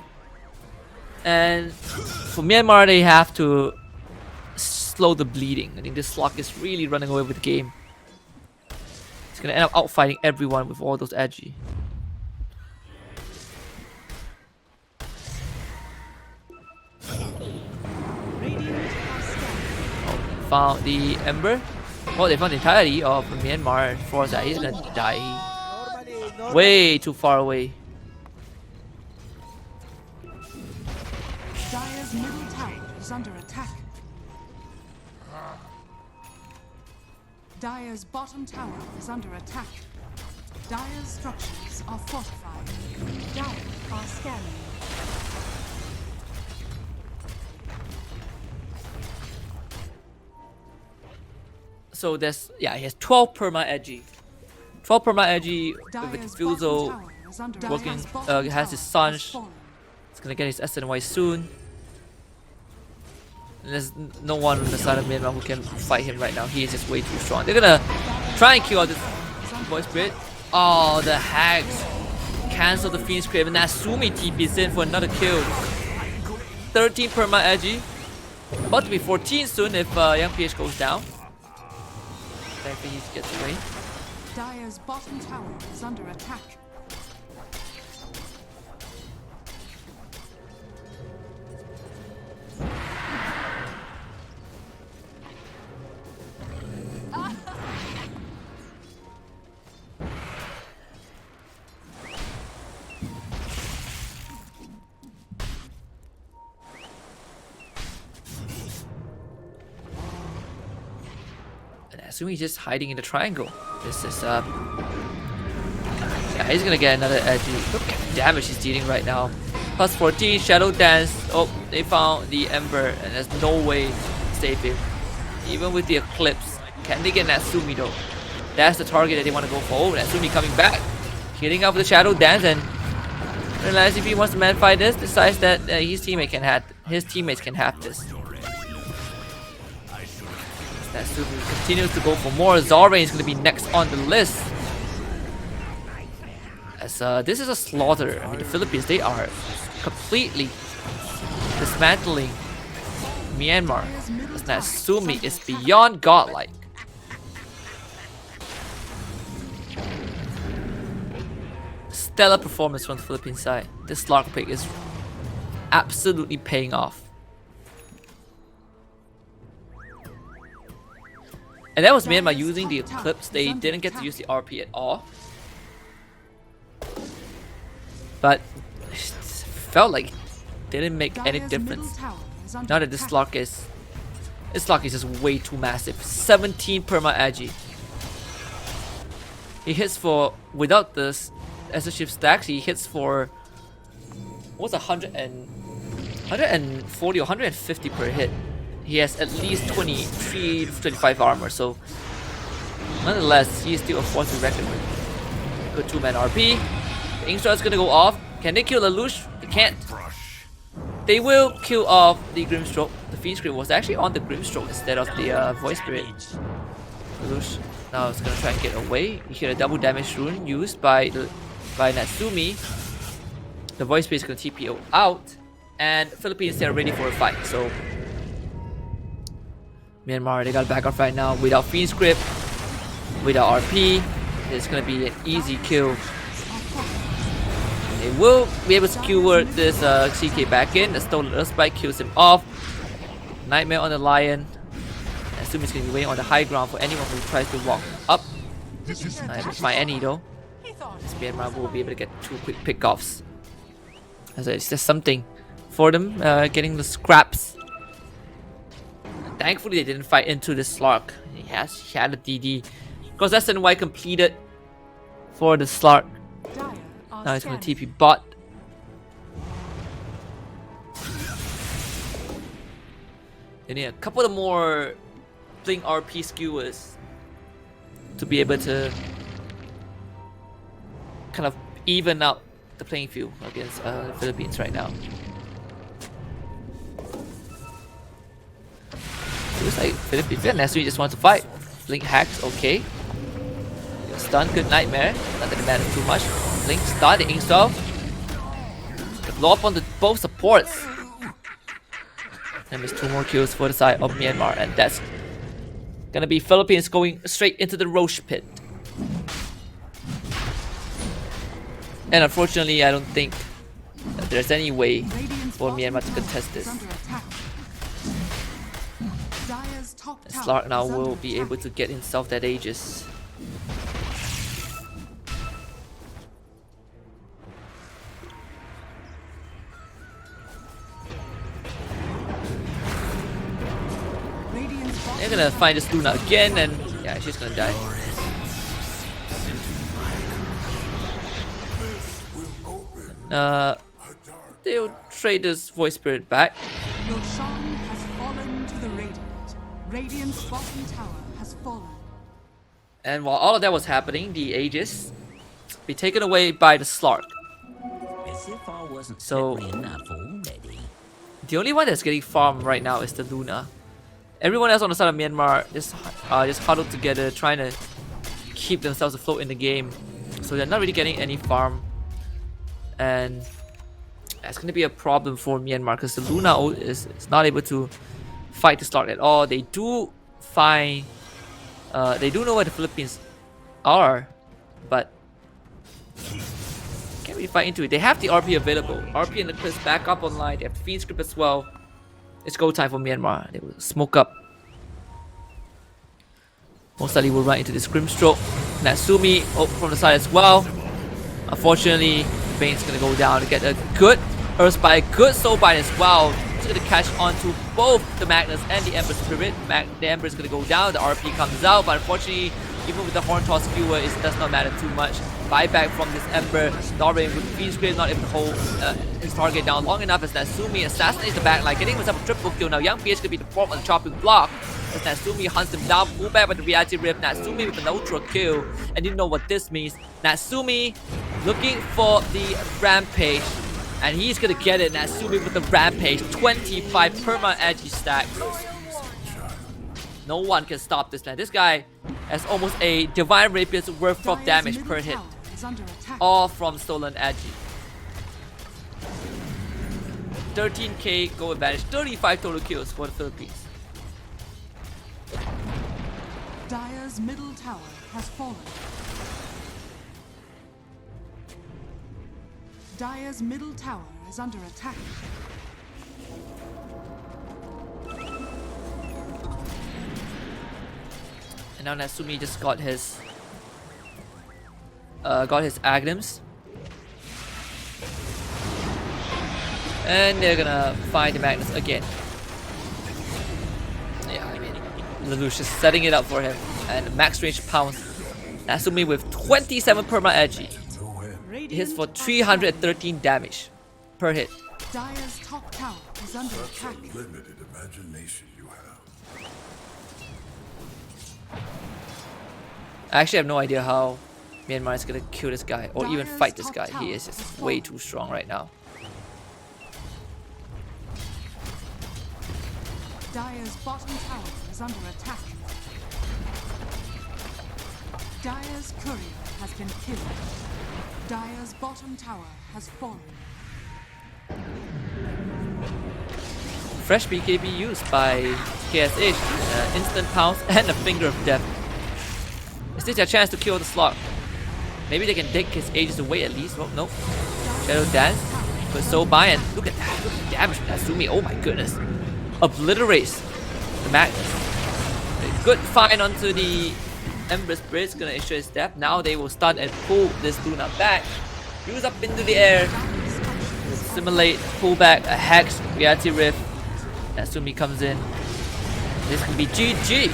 S1: And for Myanmar, they have to slow the bleeding. I think this Slug is really running away with the game. It's gonna end up outfighting everyone with all those edgy. Oh, found the Ember. Oh, they found the entirety of Myanmar. For that, he's gonna die. Way too far away.
S2: Dire's middle tower is under attack. Dire's bottom tower is under attack. Dire's structures are fortified. Dire are scanning.
S1: So there's, yeah, he has 12 perma edgy. 12 perma edgy with
S2: Dire's
S1: Fuso
S2: bottom tower is under
S1: working,
S2: attack.
S1: has his Sanj. He's gonna get his SNY soon. And there's no one on the side of Myanmar who can fight him right now. He is just way too strong. They're gonna try and kill out this voice spirit. Oh, the hags cancel the Phoenix Crave, and Natsumi TP's in for another kill. 13 perma edgy. About to be 14 soon if Young PH goes down. Thankfully he gets away.
S2: Dire's bottom tower is under attack.
S1: Assuming he's just hiding in the triangle. This is yeah, he's gonna get another edgy. Look at the damage he's dealing right now. Plus 14, Shadow Dance. Oh, they found the Ember, and there's no way to save him. Even with the Eclipse. Can they get Natsumi though? That's the target that they want to go for. Oh, Natsumi coming back. Hitting up with the Shadow Dance, and realize if he wants to man fight this, decides that his teammate can have teammates can have this. Natsumi continues to go for more. Zalrein is going to be next on the list. As this is a slaughter. I mean, the Philippines, they are completely dismantling Myanmar. As Natsumi is beyond godlike. Stellar performance from the Philippine side. This Slark pick is absolutely paying off. And that was Myanmar using the Eclipse. They didn't get to use the RP at all. But it felt like it didn't make any difference. Now that this Slark is just way too massive. 17 perma agi. He hits for, without this as a shift stacks, he hits for what's 140 or 150 per hit. He has at least 23 to 25 armor, so nonetheless, he is still a force to reckon with. Good 2-man RP. The Ink is gonna go off. Can they kill the Lelouch? They can't. They will kill off the Grimstroke. The Fiend Scream was actually on the Grimstroke instead of the Voice Spirit. Lelouch now is gonna try and get away. You hear a double damage rune used by Natsumi. The Voice Spirit is gonna TPO out, and Philippines, they are ready for a fight. So Myanmar, they got back off right now without Fiend Script, without RP. It's gonna be an easy kill. They will be able to skewer this CK back in. The Stolen Earth Spike kills him off. Nightmare on the Lion. Natsumi is gonna be waiting on the high ground for anyone who tries to walk up. I don't find any though. This Myanmar will be able to get 2 quick pickoffs. So it's just something for them, getting the scraps. Thankfully, they didn't fight into this Slark. He had a DD. Because that's SNY completed for the Slark. Now he's going to TP bot. They need a couple of more Blink RP skewers to be able to kind of even out the playing field against the Philippines right now. Looks like Philippines. Nasui just wants to fight. Blink hacks, okay. Stun, good nightmare. Not that it matters too much. Blink, stun, the Inkstall. Blow up on the both supports. And there's 2 more kills for the side of Myanmar, and that's gonna be Philippines going straight into the Roche pit. And unfortunately, I don't think that there's any way for Myanmar to contest this. Slark now will be able to get himself that Aegis. They're gonna find this Luna again, and yeah, she's gonna die. They'll trade this Voice Spirit back.
S2: Your shrine has fallen to the Radiant. Radiant's bottom tower has fallen.
S1: And while all of that was happening, the Aegis be taken away by the Slark.
S5: As if I wasn't
S1: So
S5: enough already.
S1: the only one that's getting farmed right now is the Luna. Everyone else on the side of Myanmar just huddled together, trying to keep themselves afloat in the game. So they're not really getting any farm, and that's going to be a problem for Myanmar because the Luna is not able to fight the Slark at all. They do find, they do know where the Philippines are, but can't really fight into it. They have the RP available. RP and the Cliffs back up online. They have the Fiend Script as well. It's go time for Myanmar. They will smoke up. Most likely will run into this Grimstroke. Natsumi from the side as well. Unfortunately, Bane's gonna go down to get a good Earth Spike, good Soul Bind as well. He's gonna catch onto both the Magnus and the Ember Spirit. The Ember is gonna go down, the RP comes out, but unfortunately, even with the Horn Toss skewer, it does not matter too much. Buyback from this Ember, Norway with Fiend Script not able to hold his target down long enough as Natsumi assassinates the backline, getting himself a triple kill. Now Young PH could be the fourth on the chopping block as Natsumi hunts him down, pull back with the Reality Rift. Natsumi with an ultra kill, and you know what this means. Natsumi looking for the Rampage, and he's gonna get it. Natsumi with the Rampage, 25 perma Agi stack. No one can stop this man. This guy has almost a Divine Rapier's worth of damage per hit. All from Stolen Agi. 13k goal advantage, 35 total kills for the Philippines.
S2: Dire's middle tower has fallen. Dire's middle tower is under attack.
S1: And now Natsumi just got his Aghanim's. And they're gonna find the Magnus again. Yeah, I mean, Lelouch is setting it up for him. And max range pounce. Natsumi with 27 perma Agi. Hits for 313 damage per hit.
S2: Dire's top tower is under attack.
S3: Limited imagination you have.
S1: I actually have no idea how Myanmar is gonna kill this guy or even fight this guy. He is just way too strong right now.
S2: Dire's bottom tower is under attack. Dire's courier has been killed. Dire's bottom tower has fallen.
S1: Fresh BKB used by KSH, instant pounce and a finger of death. Is this their chance to kill the Slark? Maybe they can take his Aegis away at least. Oh, no. Shadow Dance. But so buy and look at that. Look at the damage from Natsumi. Oh my goodness. Obliterates the Magnus. A good find onto the Ember Spirit's gonna ensure his death. Now they will stun and pull this Luna back. Use up into the air. Simulate, pull back, a Hex, Reality Rift. Natsumi comes in. This can be GG.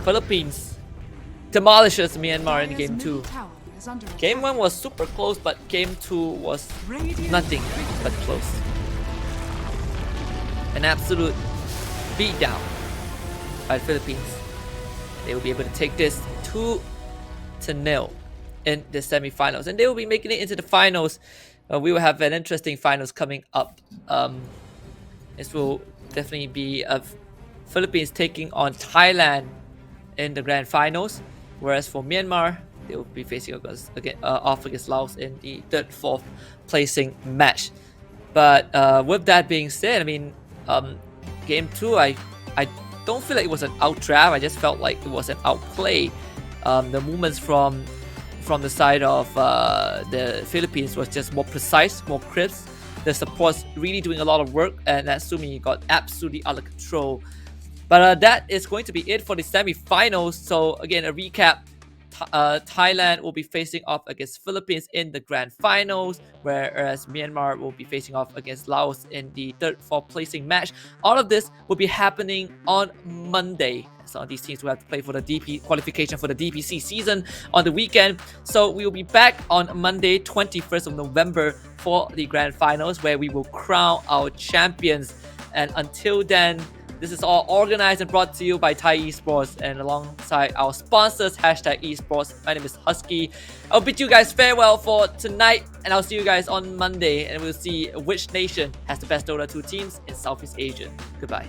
S1: Philippines demolishes Myanmar in game 2. Game 1 was super close, but game 2 was nothing but close. An absolute beatdown by the Philippines. They will be able to take this 2-0 in the semi-finals, and they will be making it into the finals. We will have an interesting finals coming up. This will definitely be a Philippines taking on Thailand in the grand finals, whereas for Myanmar, they will be facing off against Laos in the third, fourth placing match. But with that being said, I mean, game 2, I don't feel like it was an outdraft. I just felt like it was an outplay. The movements from the side of the Philippines was just more precise, more crisp. The supports really doing a lot of work, and Natsumi got absolutely out of control. But that is going to be it for the semi-finals. So again, a recap. Thailand will be facing off against Philippines in the grand finals, whereas Myanmar will be facing off against Laos in the third, fourth placing match. All of this will be happening on Monday. So these teams will have to play for the DP qualification for the DPC season on the weekend. So we will be back on Monday, 21st of November for the grand finals, where we will crown our champions. And until then, this is all organized and brought to you by THAI-ESPORTS and alongside our sponsors, #esports. My name is Husky. I'll bid you guys farewell for tonight, and I'll see you guys on Monday, and we'll see which nation has the best Dota 2 teams in Southeast Asia. Goodbye.